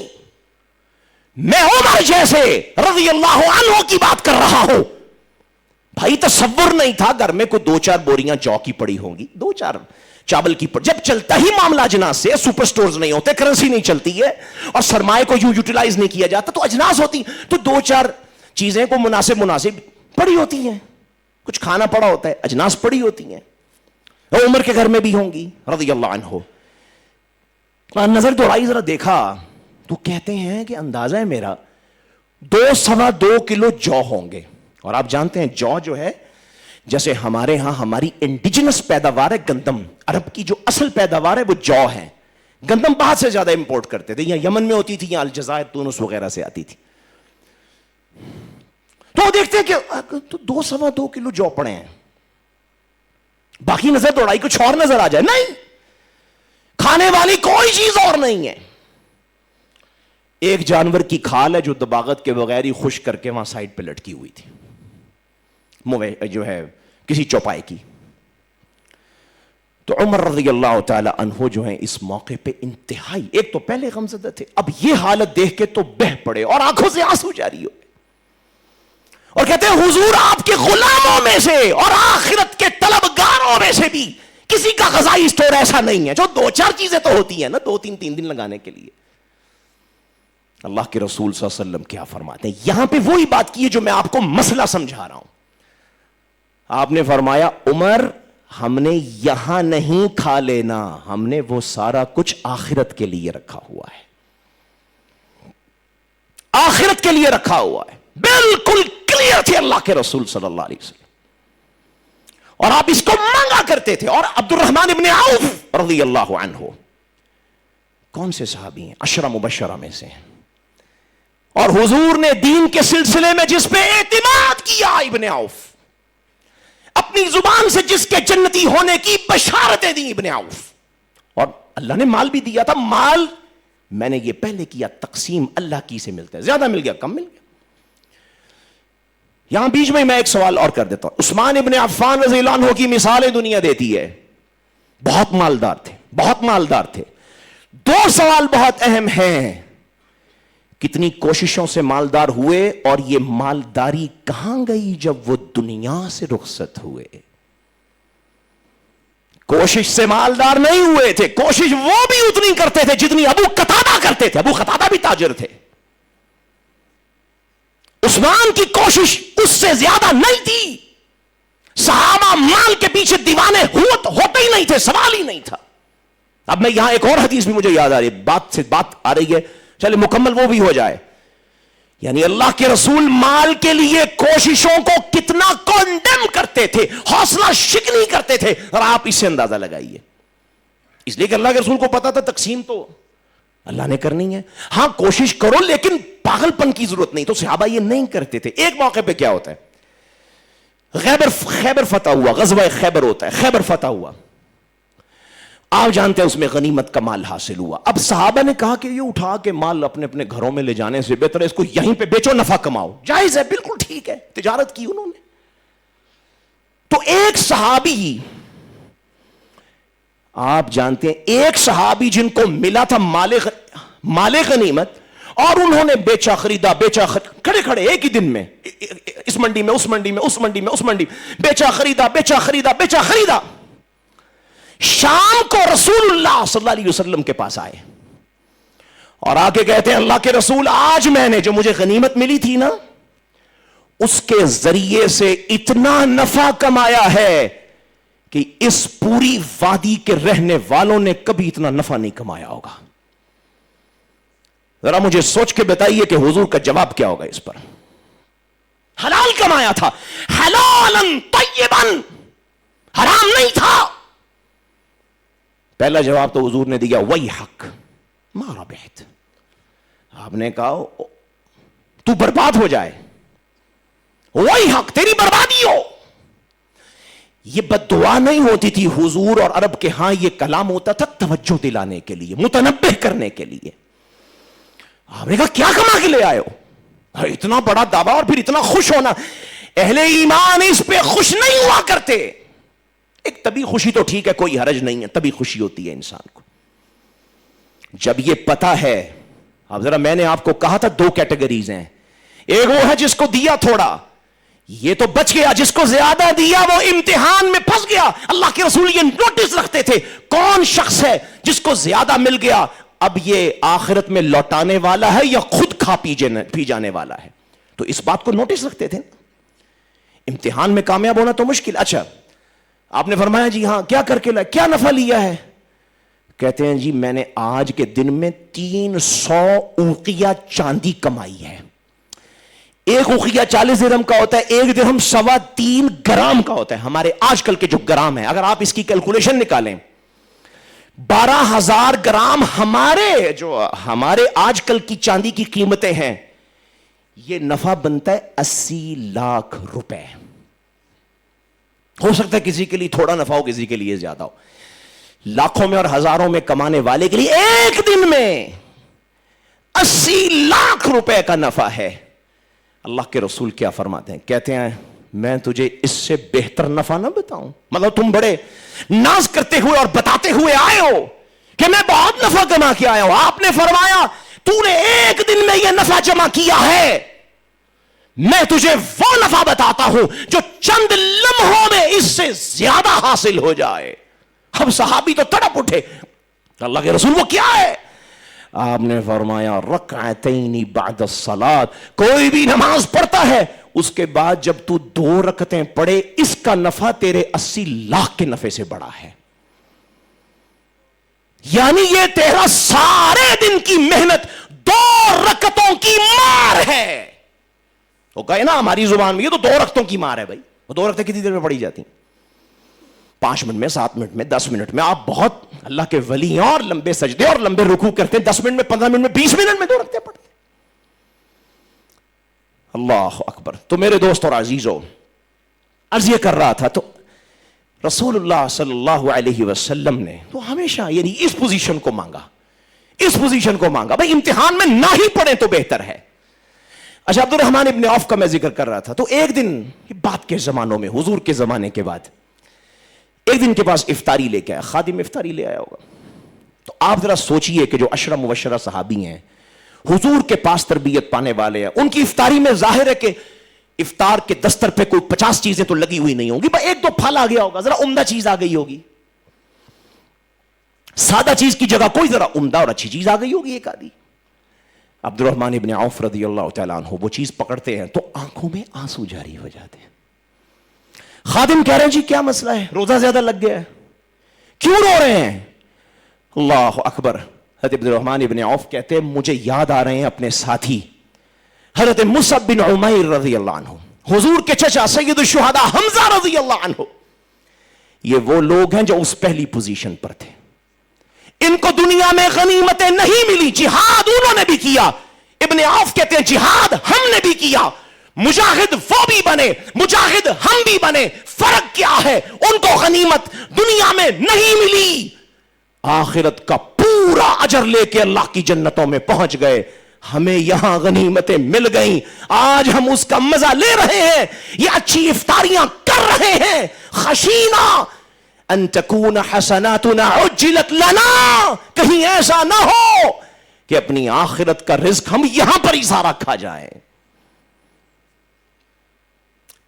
میں عمر جیسے رضی اللہ عنہ کی بات کر رہا ہوں. بھائی تصور نہیں تھا گھر میں کوئی 2-4 بوریاں جو کی پڑی ہوں گی, 2-4 چاول کی پڑی. جب چلتا ہی معاملہ اجناس سے, سپر سٹورز نہیں ہوتے, کرنسی نہیں چلتی ہے, اور سرمایہ کو یوں یوٹیلائز نہیں کیا جاتا, تو اجناس ہوتی, تو 2-4 چیزیں کو مناسب پڑی ہوتی ہیں, کچھ کھانا پڑا ہوتا ہے, اجناس پڑی ہوتی ہیں. عمر کے گھر میں بھی ہوں گی رضی اللہ عنہ. نظر دوڑائی, ذرا دیکھا تو کہتے ہیں کہ اندازہ ہے میرا 2-2.25 کلو جو ہوں گے. اور آپ جانتے ہیں جو ہے جیسے ہمارے ہاں ہماری انڈیجنس پیداوار ہے گندم, عرب کی جو اصل پیداوار ہے وہ جو ہے. گندم باہر سے زیادہ امپورٹ کرتے تھے, یہاں یمن میں ہوتی تھی, یہاں الجزائر, تونس وغیرہ سے آتی تھی. تو وہ دیکھتے ہیں کہ 2-2.25 کلو جو پڑے ہیں, باقی نظر دوڑائی کچھ اور نظر آ جائے, نہیں, کھانے والی کوئی چیز اور نہیں ہے. ایک جانور کی کھال ہے جو دباغت کے بغیر ہی خشک کر کے وہاں سائڈ پہ لٹکی ہوئی تھی, جو ہے کسی چوپائے کی. تو عمر رضی اللہ تعالی عنہ جو ہیں اس موقع پہ انتہائی, ایک تو پہلے غمزدہ تھے, اب یہ حالت دیکھ کے تو بہہ پڑے اور آنکھوں سے آنسو جاری ہو, اور کہتے ہیں حضور آپ کے غلاموں میں سے اور آخرت کے طلبگاروں میں سے بھی کسی کا غذائی اسٹور ایسا نہیں ہے جو 2-4 چیزیں تو ہوتی ہیں نا 2-3 دن لگانے کے لیے. اللہ کے رسول صلی اللہ علیہ وسلم کیا فرماتے ہیں, یہاں پہ وہی بات کی ہے جو میں آپ کو مسئلہ سمجھا رہا ہوں. آپ نے فرمایا عمر ہم نے یہاں نہیں کھا لینا, ہم نے وہ سارا کچھ آخرت کے لیے رکھا ہوا ہے, آخرت کے لیے رکھا ہوا ہے. بالکل کلیئر تھے اللہ کے رسول صلی اللہ علیہ وسلم, اور آپ اس کو مانگا کرتے تھے. اور عبد الرحمن ابن عوف رضی اللہ عنہ کون سے صحابی ہیں, 10 مبشرہ میں سے, اور حضور نے دین کے سلسلے میں جس پہ اعتماد کیا, ابن عوف, اپنی زبان سے جس کے جنتی ہونے کی بشارتیں دی ابن عوف, اور اللہ نے مال بھی دیا تھا. مال میں نے یہ پہلے کیا, تقسیم اللہ کی سے ملتا ہے, زیادہ مل گیا کم مل گیا. یہاں بیچ میں ایک سوال اور کر دیتا ہوں. عثمان ابن عفان رضی اللہ عنہ کی مثالیں دنیا دیتی ہے, بہت مالدار تھے, بہت مالدار تھے. 2 سوال بہت اہم ہیں, کتنی کوششوں سے مالدار ہوئے, اور یہ مالداری کہاں گئی جب وہ دنیا سے رخصت ہوئے. کوشش سے مالدار نہیں ہوئے تھے, کوشش وہ بھی اتنی کرتے تھے جتنی ابو قتادہ کرتے تھے. ابو قتادہ بھی تاجر تھے, عثمان کی کوشش اس سے زیادہ نہیں تھی. صحابہ مال کے پیچھے دیوانے ہوتے ہی نہیں تھے, سوال ہی نہیں تھا. اب میں یہاں ایک اور حدیث بھی مجھے یاد آ رہی ہے, بات سے بات آ رہی ہے, چلے مکمل وہ بھی ہو جائے. یعنی اللہ کے رسول مال کے لیے کوششوں کو کتنا کنڈیم کرتے تھے, حوصلہ شکنی کرتے تھے, اور آپ اس سے اندازہ لگائیے. اس لیے کہ اللہ کے رسول کو پتا تھا تقسیم تو اللہ نے کرنی ہے. ہاں کوشش کرو لیکن پاگل پن کی ضرورت نہیں. تو صحابہ یہ نہیں کرتے تھے. ایک موقع پہ کیا ہوتا ہے, خیبر فتح ہوا, غزوہ خیبر ہوتا ہے, خیبر فتح ہوا, آپ جانتے ہیں اس میں غنیمت کا مال حاصل ہوا. اب صحابہ نے کہا کہ یہ اٹھا کے مال اپنے اپنے گھروں میں لے جانے سے بہتر ہے اس کو یہیں پہ بیچو, نفع کماؤ. جائز ہے, بالکل ٹھیک ہے, تجارت کی انہوں نے. تو ایک صحابی, آپ جانتے ہیں ایک صحابی جن کو ملا تھا مال غنیمت, اور انہوں نے بیچا خریدا, کھڑے کھڑے ایک ہی دن میں, اس منڈی میں, اس منڈی میں, اس منڈی میں, اس منڈی میں, بیچا خریدا, بیچا خریدا, بیچا خریدا. شام کو رسول اللہ صلی اللہ علیہ وسلم کے پاس آئے اور آ کے کہتے ہیں اللہ کے رسول آج میں نے جو مجھے غنیمت ملی تھی نا اس کے ذریعے سے اتنا نفع کمایا ہے کہ اس پوری وادی کے رہنے والوں نے کبھی اتنا نفع نہیں کمایا ہوگا. ذرا مجھے سوچ کے بتائیے کہ حضور کا جواب کیا ہوگا اس پر. حلال کمایا تھا, حلالا طیبا, حرام نہیں تھا. پہلا جواب تو حضور نے دیا ویحک ما ربحت. آپ نے کہا تو برباد ہو جائے, ویحک تیری بربادی ہو. یہ بد دعا نہیں ہوتی تھی حضور اور عرب کے ہاں, یہ کلام ہوتا تھا توجہ دلانے کے لیے, متنبہ کرنے کے لیے. آپ نے کہا کیا کما کے لے آئے ہو؟ اتنا بڑا دعویٰ اور پھر اتنا خوش ہونا. اہل ایمان اس پہ خوش نہیں ہوا کرتے. ایک طبی خوشی تو ٹھیک ہے, کوئی حرج نہیں ہے, طبی خوشی ہوتی ہے انسان کو. جب یہ پتا ہے, اب ذرا میں نے آپ کو کہا تھا دو کیٹیگریز ہیں. ایک وہ ہے جس کو دیا تھوڑا, یہ تو بچ گیا. جس کو زیادہ دیا وہ امتحان میں پھنس گیا. اللہ کے رسول یہ نوٹس رکھتے تھے کون شخص ہے جس کو زیادہ مل گیا, اب یہ آخرت میں لوٹانے والا ہے یا خود کھا پی جانے والا ہے. تو اس بات کو نوٹس رکھتے تھے. امتحان میں کامیاب ہونا تو مشکل. اچھا آپ نے فرمایا جی ہاں, کیا کر کے کیا نفع لیا ہے؟ کہتے ہیں جی میں نے آج کے دن میں 300 اوقیہ چاندی کمائی ہے. ایک اوقیہ 40 درہم کا ہوتا ہے, ایک درہم 3.25 گرام کا ہوتا ہے. ہمارے آج کل کے جو گرام ہے, اگر آپ اس کی کیلکولیشن نکالیں, 12,000 گرام ہمارے آج کل کی چاندی کی قیمتیں ہیں, یہ نفع بنتا ہے 80 لاکھ روپے. ہو سکتا ہے کسی کے لیے تھوڑا نفع ہو, کسی کے لیے زیادہ ہو. لاکھوں میں اور ہزاروں میں کمانے والے کے لیے ایک دن میں 80 لاکھ روپے کا نفع ہے. اللہ کے رسول کیا فرماتے ہیں؟ کہتے ہیں میں تجھے اس سے بہتر نفع نہ بتاؤں؟ مطلب تم بڑے ناز کرتے ہوئے اور بتاتے ہوئے آئے ہو کہ میں بہت نفع کما کے آیا ہوں. آپ نے فرمایا تو نے ایک دن میں یہ نفع جمع کیا ہے, میں تجھے وہ نفع بتاتا ہوں جو چند لمحوں میں اس سے زیادہ حاصل ہو جائے. اب صحابی تو تڑپ اٹھے, اللہ کے رسول وہ کیا ہے؟ آپ نے فرمایا رکعتین بعد الصلاۃ. کوئی بھی نماز پڑھتا ہے اس کے بعد جب تو 2 رکعتیں پڑھے, اس کا نفع تیرے 80 لاکھ کے نفع سے بڑا ہے. یعنی یہ تیرا سارے دن کی محنت 2 رکعتوں کی مار ہے. وہ کہے نا ہماری زبان میں, یہ تو 2 رکعتوں کی مار ہے بھائی. وہ 2 رکعتیں کتنی دیر میں پڑھی جاتی ہیں؟ 5 منٹ میں, 7 منٹ میں, 10 منٹ میں. آپ بہت اللہ کے ولی ہیں اور لمبے سجدے اور لمبے رکوع کرتے ہیں, 10 منٹ میں, 15 منٹ میں, 20 منٹ میں 2 رکعتیں پڑھتے ہیں. اللہ اکبر. تو میرے دوست اور عزیزو, عرض یہ کر رہا تھا, تو رسول اللہ صلی اللہ علیہ وسلم نے تو ہمیشہ یعنی اس پوزیشن کو مانگا, بھائی امتحان میں نہ ہی پڑھیں تو بہتر ہے. اچھا عبد الرحمن ابن عوف کا میں ذکر کر رہا تھا. تو ایک دن بات کے زمانوں میں, حضور کے زمانے کے بعد, ایک دن کے پاس افطاری لے کے آیا, خادم افطاری لے آیا ہوگا. تو آپ ذرا سوچئے کہ جو 10 مبشرہ صحابی ہیں, حضور کے پاس تربیت پانے والے ہیں, ان کی افطاری میں ظاہر ہے کہ افطار کے دستر پہ کوئی 50 چیزیں تو لگی ہوئی نہیں ہوں گی, بس 1-2 پھل آ گیا ہوگا, ذرا عمدہ چیز آ گئی ہوگی. سادہ چیز کی جگہ کوئی ذرا عمدہ اور اچھی چیز آ گئی ہوگی ایک آدھی. عبد الرحمن ابن عوف رضی اللہ تعالیٰ عنہ وہ چیز پکڑتے ہیں تو آنکھوں میں آنسو جاری ہو جاتے ہیں. خادم کہہ رہے ہیں جی کیا مسئلہ ہے, روزہ زیادہ لگ گیا ہے, کیوں رو رہے ہیں؟ اللہ اکبر. حضرت عبد الرحمن ابن عوف کہتے ہیں مجھے یاد آ رہے ہیں اپنے ساتھی حضرت مصعب بن عمیر رضی اللہ عنہ, حضور کے چچا سید الشہداء حمزہ رضی اللہ عنہ. یہ وہ لوگ ہیں جو اس پہلی پوزیشن پر تھے. ان کو دنیا میں غنیمتیں نہیں ملی, جہاد انہوں نے بھی کیا. ابن عوف کہتے ہیں جہاد ہم نے بھی کیا, مجاہد وہ بھی بنے, مجاہد ہم بھی بنے. فرق کیا ہے؟ ان کو غنیمت دنیا میں نہیں ملی, آخرت کا پورا اجر لے کے اللہ کی جنتوں میں پہنچ گئے. ہمیں یہاں غنیمتیں مل گئیں, آج ہم اس کا مزہ لے رہے ہیں, یہ اچھی افطاریاں کر رہے ہیں. خشینا ان تکون حسناتنا عجلت لنا, کہیں ایسا نہ ہو کہ اپنی آخرت کا رزق ہم یہاں پر ہی سارا کھا جائیں.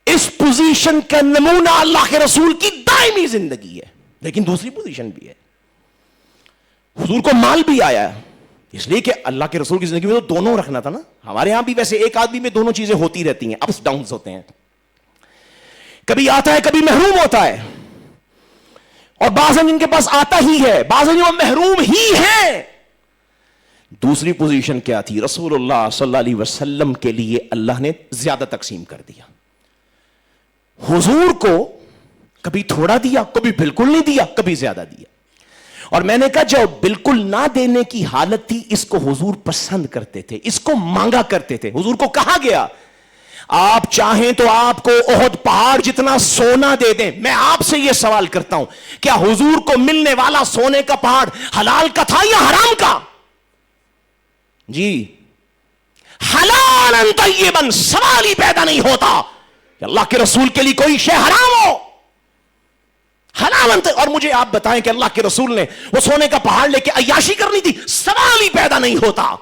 اس پوزیشن کا نمونہ اللہ کے رسول کی دائمی زندگی ہے. لیکن دوسری پوزیشن بھی ہے. حضور کو مال بھی آیا ہے اس لیے کہ اللہ کے رسول کی زندگی میں تو دونوں رکھنا تھا نا. ہمارے ہاں بھی ویسے ایک آدمی میں دونوں چیزیں ہوتی رہتی ہیں, اپس ڈاؤنز ہوتے ہیں, کبھی آتا ہے کبھی محروم ہوتا ہے, اور بعض ان کے پاس آتا ہی ہے, بعض وہ محروم ہی ہے. دوسری پوزیشن کیا تھی؟ رسول اللہ صلی اللہ علیہ وسلم کے لیے اللہ نے زیادہ تقسیم کر دیا. حضور کو کبھی تھوڑا دیا, کبھی بالکل نہیں دیا, کبھی زیادہ دیا. اور میں نے کہا جو بالکل نہ دینے کی حالت تھی اس کو حضور پسند کرتے تھے, اس کو مانگا کرتے تھے. حضور کو کہا گیا آپ چاہیں تو آپ کو احد پہاڑ جتنا سونا دے دیں. میں آپ سے یہ سوال کرتا ہوں, کیا حضور کو ملنے والا سونے کا پہاڑ حلال کا تھا یا حرام کا؟ جی حلالا طیبا, سوال ہی پیدا نہیں ہوتا کہ اللہ کے رسول کے لیے کوئی شے حرام ہو. حلالا, اور مجھے آپ بتائیں کہ اللہ کے رسول نے وہ سونے کا پہاڑ لے کے عیاشی کرنی تھی؟ سوال ہی پیدا نہیں ہوتا.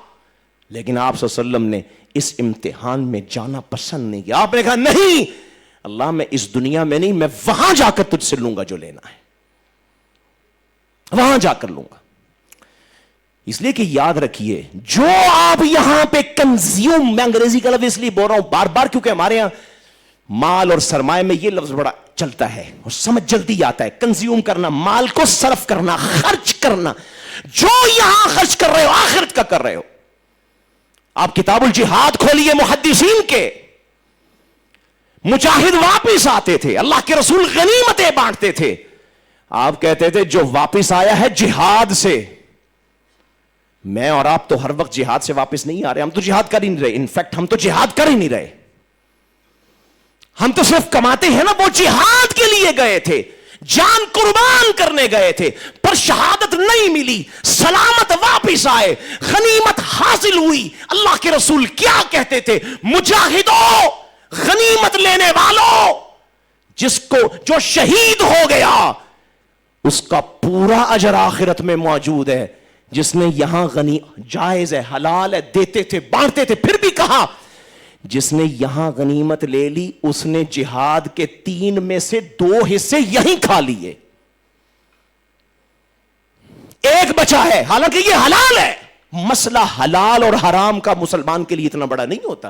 لیکن آپ صلی اللہ علیہ وسلم نے اس امتحان میں جانا پسند نہیں کیا. آپ نے کہا نہیں اللہ, میں اس دنیا میں نہیں, میں وہاں جا کر تجھ سے لوں گا جو لینا ہے, وہاں جا کر لوں گا. اس لیے کہ یاد رکھیے جو آپ یہاں پہ کنزیوم, میں انگریزی کا لفظ اس لیے بول رہا ہوں بار بار کیونکہ ہمارے یہاں مال اور سرمایہ میں یہ لفظ بڑا چلتا ہے اور سمجھ جلدی آتا ہے. کنزیوم کرنا, مال کو صرف کرنا, خرچ کرنا. جو یہاں خرچ کر رہے ہو آخرت کا کر رہے ہو. آپ کتاب الجہاد کھولیے محدثین کے, مجاہد واپس آتے تھے, اللہ کے رسول غنیمتیں بانٹتے تھے. آپ کہتے تھے جو واپس آیا ہے جہاد سے. میں اور آپ تو ہر وقت جہاد سے واپس نہیں آ رہے, ہم تو جہاد کر ہی نہیں رہے. انفیکٹ ہم تو جہاد کر ہی نہیں رہے, ہم تو صرف کماتے ہیں نا. وہ جہاد کے لیے گئے تھے, جان قربان کرنے گئے تھے, پر شہادت نہیں ملی, سلامت واپس آئے, غنیمت حاصل ہوئی. اللہ کے رسول کیا کہتے تھے؟ مجاہدوں, غنیمت لینے والوں, جس کو جو شہید ہو گیا اس کا پورا اجر آخرت میں موجود ہے. جس نے یہاں جائز ہے, حلال ہے, دیتے تھے, بانٹتے تھے. پھر بھی کہا جس نے یہاں غنیمت لے لی اس نے جہاد کے 3 میں سے 2 حصے یہیں کھا لیے, 1 بچا ہے, حالانکہ یہ حلال ہے. مسئلہ حلال اور حرام کا مسلمان کے لیے اتنا بڑا نہیں ہوتا.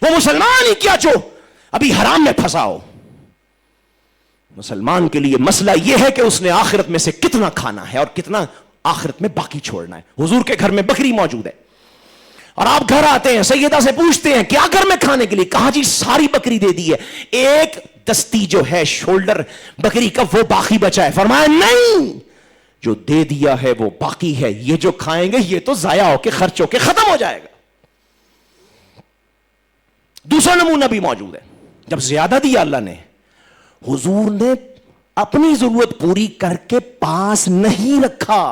وہ مسلمان ہی کیا جو ابھی حرام میں پھنسا ہو. مسلمان کے لیے مسئلہ یہ ہے کہ اس نے آخرت میں سے کتنا کھانا ہے اور کتنا آخرت میں باقی چھوڑنا ہے. حضور کے گھر میں بکری موجود ہے اور آپ گھر آتے ہیں, سیدہ سے پوچھتے ہیں کیا گھر میں کھانے کے لیے؟ کہا جی ساری بکری دے دی ہے, 1 دستی جو ہے شولڈر بکری کا وہ باقی بچا ہے. فرمایا نہیں, جو دے دیا ہے وہ باقی ہے, یہ جو کھائیں گے یہ تو ضائع ہو کے خرچ ہو کے ختم ہو جائے گا. دوسرا نمونہ بھی موجود ہے. جب زیادہ دیا اللہ نے, حضور نے اپنی ضرورت پوری کر کے پاس نہیں رکھا,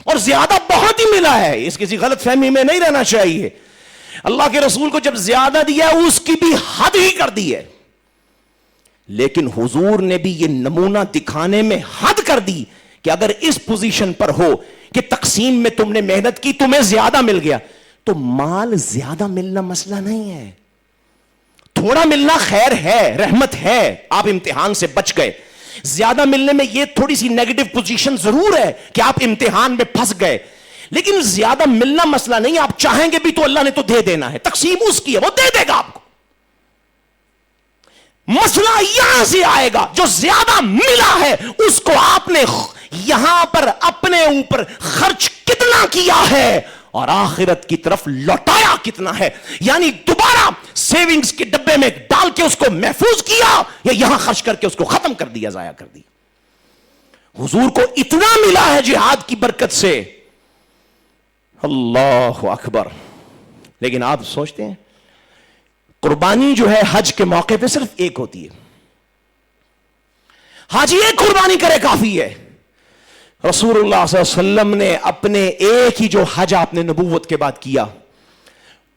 اور زیادہ بہت ہی ملا ہے. اس کسی غلط فہمی میں نہیں رہنا چاہیے. اللہ کے رسول کو جب زیادہ دیا اس کی بھی حد ہی کر دی ہے, لیکن حضور نے بھی یہ نمونہ دکھانے میں حد کر دی کہ اگر اس پوزیشن پر ہو کہ تقسیم میں تم نے محنت کی, تمہیں زیادہ مل گیا, تو مال زیادہ ملنا مسئلہ نہیں ہے. تھوڑا ملنا خیر ہے, رحمت ہے, آپ امتحان سے بچ گئے. زیادہ ملنے میں یہ تھوڑی سی نیگیٹو پوزیشن ضرور ہے کہ آپ امتحان میں پھنس گئے, لیکن زیادہ ملنا مسئلہ نہیں. آپ چاہیں گے بھی تو اللہ نے تو دے دینا ہے, تقسیم اس کی ہے, وہ دے دے گا آپ کو. مسئلہ یہاں سے آئے گا, جو زیادہ ملا ہے اس کو آپ نے یہاں پر اپنے اوپر خرچ کتنا کیا ہے اور آخرت کی طرف لوٹایا کتنا ہے. یعنی دوبارہ سیونگز کے ڈبے میں ڈال کے اس کو محفوظ کیا یا یہاں خرچ کر کے اس کو ختم کر دیا, ضائع کر دیا. حضور کو اتنا ملا ہے جہاد کی برکت سے, اللہ اکبر. لیکن آپ سوچتے ہیں قربانی جو ہے حج کے موقع پہ صرف ایک ہوتی ہے. حاجی ایک قربانی کرے کافی ہے. رسول اللہ صلی اللہ علیہ وسلم نے اپنے ایک ہی جو حج آپ نے نبوت کے بعد کیا,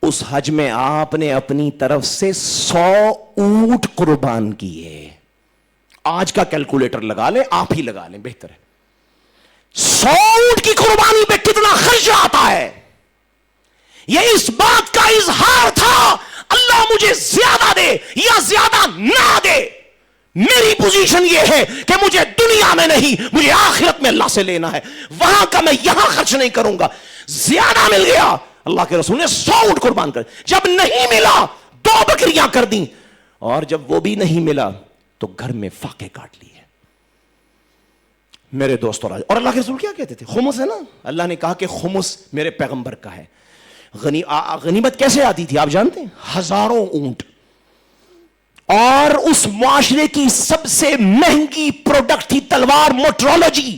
اس حج میں آپ نے اپنی طرف سے 100 اونٹ قربان کیے. آج کا کیلکولیٹر لگا لیں, آپ ہی لگا لیں, بہتر ہے. 100 اونٹ کی قربانی پہ کتنا خرچ آتا ہے. یہ اس بات کا اظہار تھا اللہ مجھے زیادہ دے یا زیادہ نہ دے, میری پوزیشن یہ ہے کہ مجھے دنیا میں نہیں مجھے آخرت میں اللہ سے لینا ہے, وہاں کا میں یہاں خرچ نہیں کروں گا. زیادہ مل گیا, اللہ کے رسول نے 100 اونٹ قربان کر, جب نہیں ملا 2 بکریاں کر دیں, اور جب وہ بھی نہیں ملا تو گھر میں فاقے کاٹ لیے. میرے دوست اور اللہ کے رسول کیا کہتے تھے؟ خمس ہے نا, اللہ نے کہا کہ خمس میرے پیغمبر کا ہے. غنیمت کیسے آتی تھی آپ جانتے ہیں؟ ہزاروں اونٹ, اور اس معاشرے کی سب سے مہنگی پروڈکٹ تھی تلوار موٹرولوجی.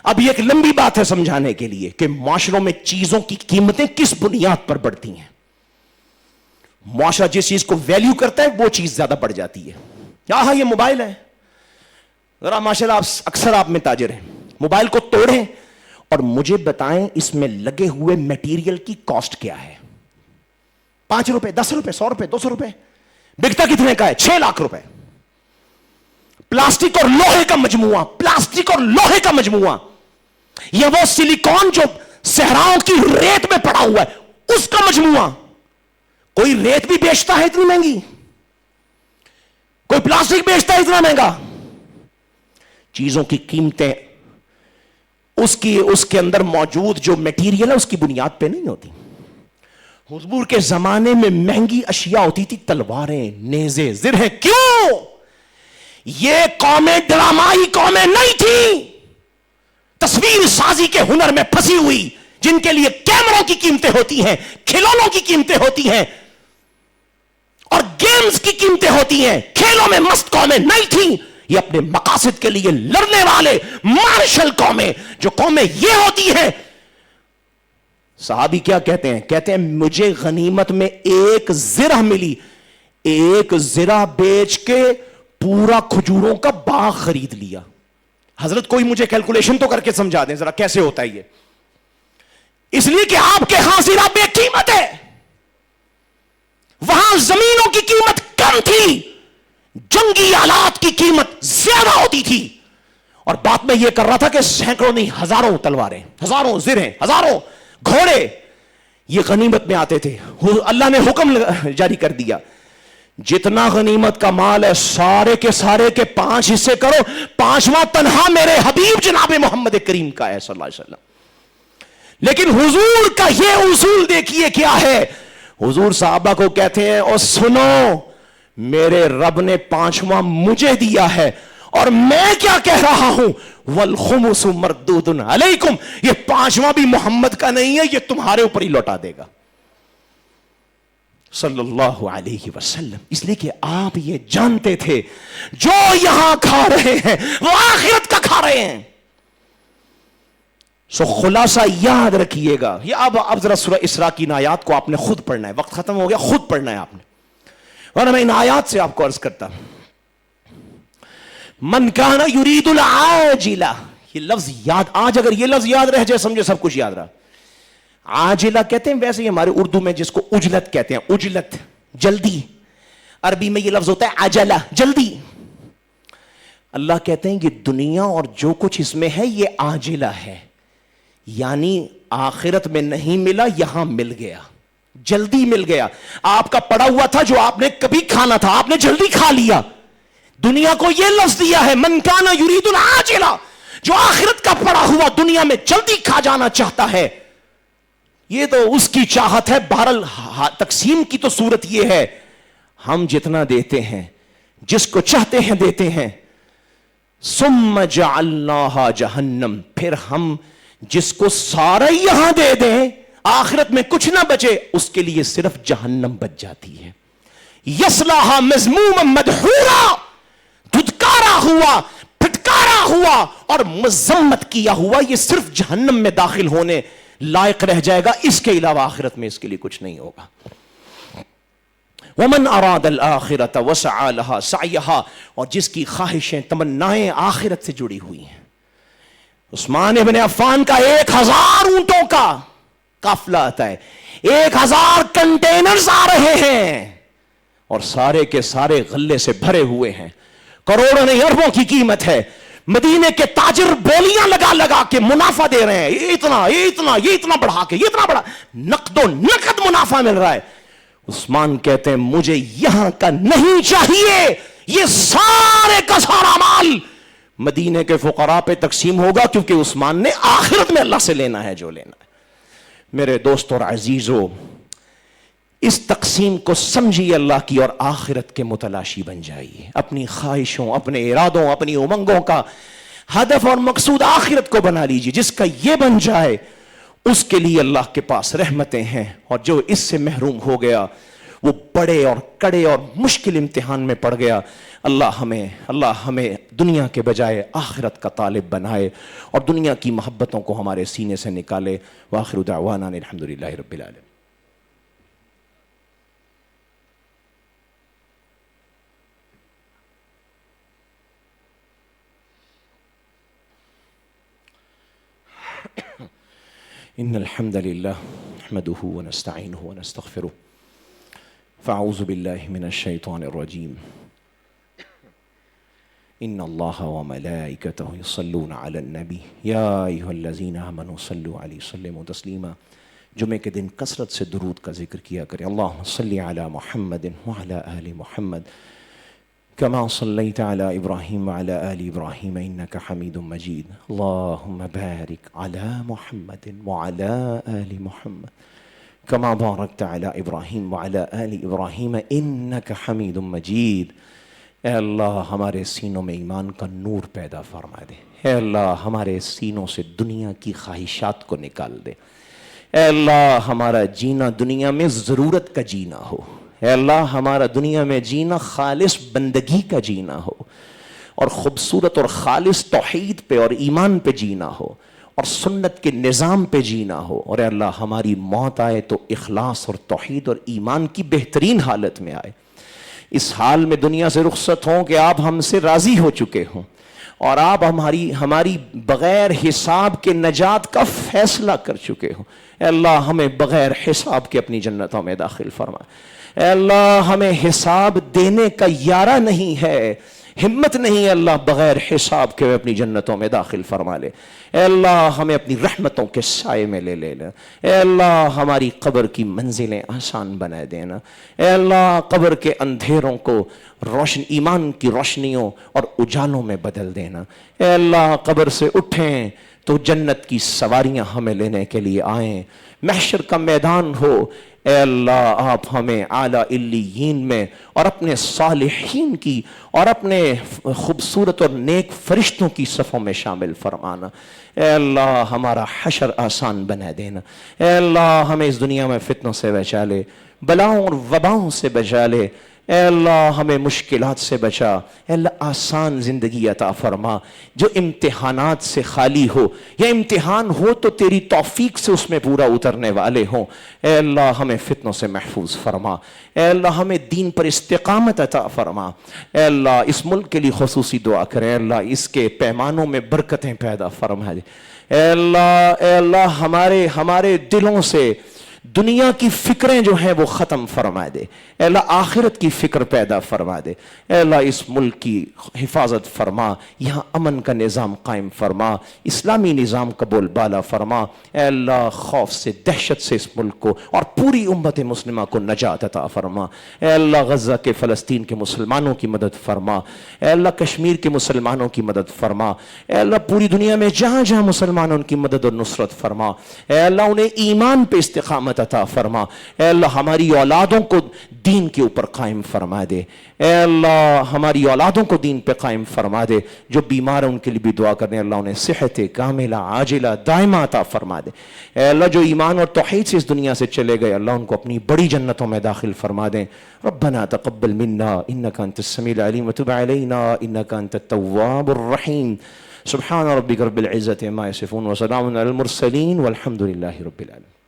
اب یہ ایک لمبی بات ہے سمجھانے کے لیے کہ معاشروں میں چیزوں کی قیمتیں کس بنیاد پر بڑھتی ہیں. معاشرہ جس چیز کو ویلیو کرتا ہے وہ چیز زیادہ بڑھ جاتی ہے. ہاں یہ موبائل ہے, ذرا ماشاءاللہ اکثر آپ میں تاجر ہیں, موبائل کو توڑیں اور مجھے بتائیں اس میں لگے ہوئے میٹیریل کی کاسٹ کیا ہے. 5 روپے, 10 روپے, 100 روپے, 200 روپے. بکتا کتنے کا ہے؟ 6 لاکھ روپے. پلاسٹک اور لوہے کا مجموعہ, پلاسٹک اور لوہے کا مجموعہ, یہ وہ سلیکون جو صحراؤں کی ریت میں پڑا ہوا ہے اس کا مجموعہ. کوئی ریت بھی بیچتا ہے اتنی مہنگی, کوئی پلاسٹک بیچتا ہے اتنا مہنگا. چیزوں کی قیمتیں اس کے اندر موجود جو میٹیریل ہے اس کی بنیاد پہ نہیں ہوتی. حضور کے زمانے میں مہنگی اشیاء ہوتی تھی, تلواریں, نیزے, زرہیں. کیوں؟ یہ قومیں ڈرامائی قومیں نہیں تھیں, تصویر سازی کے ہنر میں پھنسی ہوئی, جن کے لیے کیمروں کی قیمتیں ہوتی ہیں, کھلونوں کی قیمتیں ہوتی ہیں, اور گیمز کی قیمتیں ہوتی ہیں. کھیلوں میں مست قومیں نہیں تھیں. یہ اپنے مقاصد کے لیے لڑنے والے مارشل قومیں, جو قومیں یہ ہوتی ہیں. صحابی کیا کہتے ہیں؟ کہتے ہیں مجھے غنیمت میں 1 زرہ ملی, 1 زرہ بیچ کے پورا کھجوروں کا باغ خرید لیا. حضرت کوئی مجھے کیلکولیشن تو کر کے سمجھا دیں ذرا کیسے ہوتا ہے یہ. اس لیے کہ آپ کے ہاں زرہ بے قیمت ہے, وہاں زمینوں کی قیمت کم تھی, جنگی آلات کی قیمت زیادہ ہوتی تھی. اور بات میں یہ کر رہا تھا کہ سینکڑوں نہیں ہزاروں تلواریں, ہزاروں زرہیں, ہزاروں گھوڑے یہ غنیمت میں آتے تھے. اللہ نے حکم جاری کر دیا جتنا غنیمت کا مال ہے سارے کے 5 حصے کرو, 5واں تنہا میرے حبیب جناب محمد کریم کا ہے صلی اللہ علیہ وسلم. لیکن حضور کا یہ اصول دیکھیے کیا ہے. حضور صحابہ کو کہتے ہیں اور سنو, میرے رب نے 5واں مجھے دیا ہے, اور میں کیا کہہ رہا ہوں, والخمس مردود علیکم, یہ 5واں بھی محمد کا نہیں ہے, یہ تمہارے اوپر ہی لوٹا دے گا صلی اللہ علیہ وسلم. اس لیے کہ آپ یہ جانتے تھے جو یہاں کھا رہے ہیں وہ آخرت کا کھا رہے ہیں. سو خلاصہ یاد رکھیے گا. یہ اب ذرا سورہ اسراء کی ان آیات کو آپ نے خود پڑھنا ہے, وقت ختم ہو گیا, خود پڑھنا ہے آپ نے, ورنہ میں ان آیات سے آپ کو عرض کرتا ہوں. من کان یرید العاجلہ, یہ لفظ یاد, آج اگر یہ لفظ یاد رہ جائے سمجھے سب کچھ یاد رہا. عاجلہ کہتے ہیں ویسے ہی ہمارے اردو میں جس کو اجلت کہتے ہیں, اجلت جلدی, عربی میں یہ لفظ ہوتا ہے عجلہ جلدی. اللہ کہتے ہیں یہ دنیا اور جو کچھ اس میں ہے یہ عاجلہ ہے, یعنی آخرت میں نہیں ملا یہاں مل گیا, جلدی مل گیا. آپ کا پڑا ہوا تھا جو آپ نے کبھی کھانا تھا آپ نے جلدی کھا لیا. دنیا کو یہ لفظ دیا ہے من کان یرید العاجلہ, جو آخرت کا پڑا ہوا دنیا میں جلدی کھا جانا چاہتا ہے. یہ تو اس کی چاہت ہے. بہرحال تقسیم کی تو صورت یہ ہے, ہم جتنا دیتے ہیں جس کو چاہتے ہیں دیتے ہیں. ثم جعلناها جہنم, پھر ہم جس کو سارا یہاں دے دیں آخرت میں کچھ نہ بچے, اس کے لیے صرف جہنم بچ جاتی ہے. یصلاها مذموما مدحورا, دھتکارا ہوا, پھٹکارا ہوا اور مذمت کیا ہوا, یہ صرف جہنم میں داخل ہونے لائق رہ جائے گا, اس کے علاوہ آخرت میں اس کے لیے کچھ نہیں ہوگا. ومن اراد الاخرۃ وسعى لها سعيها, اور جس کی خواہشیں تمنائیں آخرت سے جڑی ہوئی ہیں. عثمان ابن عفان کا 1000 اونٹوں کا قافلہ آتا ہے, 1000 کنٹینرز آ رہے ہیں, اور سارے کے سارے غلے سے بھرے ہوئے ہیں, کروڑوں نہیں اربوں کی قیمت ہے. مدینے کے تاجر بولیاں لگا لگا کے منافع دے رہے ہیں, یہ اتنا بڑھا کے, یہ اتنا بڑا, نقد و نقد منافع مل رہا ہے. عثمان کہتے ہیں مجھے یہاں کا نہیں چاہیے، یہ سارے کا سارا مال مدینے کے فقراء پہ تقسیم ہوگا، کیونکہ عثمان نے آخرت میں اللہ سے لینا ہے جو لینا ہے۔ میرے دوستوں اور عزیزوں، اس تقسیم کو سمجھیے اللہ کی اور آخرت کے متلاشی بن جائیے۔ اپنی خواہشوں، اپنے ارادوں، اپنی امنگوں کا ہدف اور مقصود آخرت کو بنا لیجیے۔ جس کا یہ بن جائے اس کے لیے اللہ کے پاس رحمتیں ہیں، اور جو اس سے محروم ہو گیا وہ بڑے اور کڑے اور مشکل امتحان میں پڑ گیا۔ اللہ ہمیں دنیا کے بجائے آخرت کا طالب بنائے اور دنیا کی محبتوں کو ہمارے سینے سے نکالے۔ وآخر دعوانا الحمدللہ رب العالمین۔ ان الحمد للہ نحمده ونستعینه ونستغفره فاعوذ باللہ من الشیطان الرجیم ان اللہ وملائکتہ یصلون علی النبی یا ایھا الذین آمنوا صلوا علیہ وسلموا تسلیما۔ جمعے کے دن کثرت سے درود کا ذکر کیا کریں۔ اللہم صلی علی محمد وعلی آل محمد كما صليت على إبراهيم وعلى آل إبراهيم إنك حميد مجيد اللهم بارك على محمد وعلى آل محمد كما باركت على إبراهيم وعلى آل إبراهيم إنك حميد مجيد۔ اے اللہ ہمارے سینوں میں ایمان کا نور پیدا فرما دے۔ اے اللہ ہمارے سینوں سے دنیا کی خواہشات کو نکال دے۔ اے اللہ ہمارا جینا دنیا میں ضرورت کا جینا ہو۔ اے اللہ ہمارا دنیا میں جینا خالص بندگی کا جینا ہو، اور خوبصورت اور خالص توحید پہ اور ایمان پہ جینا ہو، اور سنت کے نظام پہ جینا ہو۔ اور اے اللہ ہماری موت آئے تو اخلاص اور توحید اور ایمان کی بہترین حالت میں آئے۔ اس حال میں دنیا سے رخصت ہوں کہ آپ ہم سے راضی ہو چکے ہوں، اور آپ ہماری بغیر حساب کے نجات کا فیصلہ کر چکے ہوں۔ اے اللہ ہمیں بغیر حساب کے اپنی جنتوں میں داخل فرما۔ اے اللہ ہمیں حساب دینے کا یارہ نہیں ہے، ہمت نہیں ہے اللہ بغیر حساب کے اپنی جنتوں میں داخل فرما لے۔ اے اللہ ہمیں اپنی رحمتوں کے سائے میں لے لے۔ اے اللہ ہماری قبر کی منزلیں آسان بنا دینا۔ اے اللہ قبر کے اندھیروں کو ایمان کی روشنیوں اور اجالوں میں بدل دینا۔ اے اللہ قبر سے اٹھیں تو جنت کی سواریاں ہمیں لینے کے لیے آئیں۔ محشر کا میدان ہو، اے اللہ آپ ہمیں اعلیٰ علیین میں اور اپنے صالحین کی اور اپنے خوبصورت اور نیک فرشتوں کی صفوں میں شامل فرمانا۔ اے اللہ ہمارا حشر آسان بنا دینا۔ اے اللہ ہمیں اس دنیا میں فتنوں سے بچا لے، بلاؤں اور وباؤں سے بچا لے۔ اے اللہ ہمیں مشکلات سے بچا۔ اے اللہ آسان زندگی عطا فرما جو امتحانات سے خالی ہو، یا امتحان ہو تو تیری توفیق سے اس میں پورا اترنے والے ہوں۔ اے اللہ ہمیں فتنوں سے محفوظ فرما۔ اے اللہ ہمیں دین پر استقامت عطا فرما۔ اے اللہ اس ملک کے لیے خصوصی دعا کریں، اے اللہ اس کے پیمانوں میں برکتیں پیدا فرما دے۔ اے اللہ ہمارے دلوں سے دنیا کی فکریں جو ہیں وہ ختم فرما دے۔ اے اللہ آخرت کی فکر پیدا فرما دے۔ اے اللہ اس ملک کی حفاظت فرما، یہاں امن کا نظام قائم فرما، اسلامی نظام کا بول بالا فرما۔ اے اللہ خوف سے، دہشت سے اس ملک کو اور پوری امت مسلمہ کو نجات عطا فرما۔ اے اللہ غزہ کے فلسطین کے مسلمانوں کی مدد فرما۔ اے اللہ کشمیر کے مسلمانوں کی مدد فرما۔ اے اللہ پوری دنیا میں جہاں جہاں مسلمان ان کی مدد اور نصرت فرما۔ اے اللہ انہیں ایمان پہ استقامت عطا فرما۔ اے اللہ ہماری اولادوں کو دین کے اوپر قائم فرما دے۔ اے اللہ ہماری اولادوں کو دین پہ قائم فرما دے۔ جو بیمار ہیں ان کے لیے بھی دعا کرنے، اللہ انہیں صحت کاملہ عاجلہ دائمہ عطا فرما دے۔ اے اللہ جو ایمان اور توحید سے اس دنیا سے چلے گئے، اللہ ان کو اپنی بڑی جنتوں میں داخل فرما دیں۔ ربنا تقبل منا انک انت السمیع العلیم وتب علینا انک انت التواب الرحیم۔ سبحان ربک رب العزة عما یصفون وسلام علی المرسلین والحمد للہ رب العالمین۔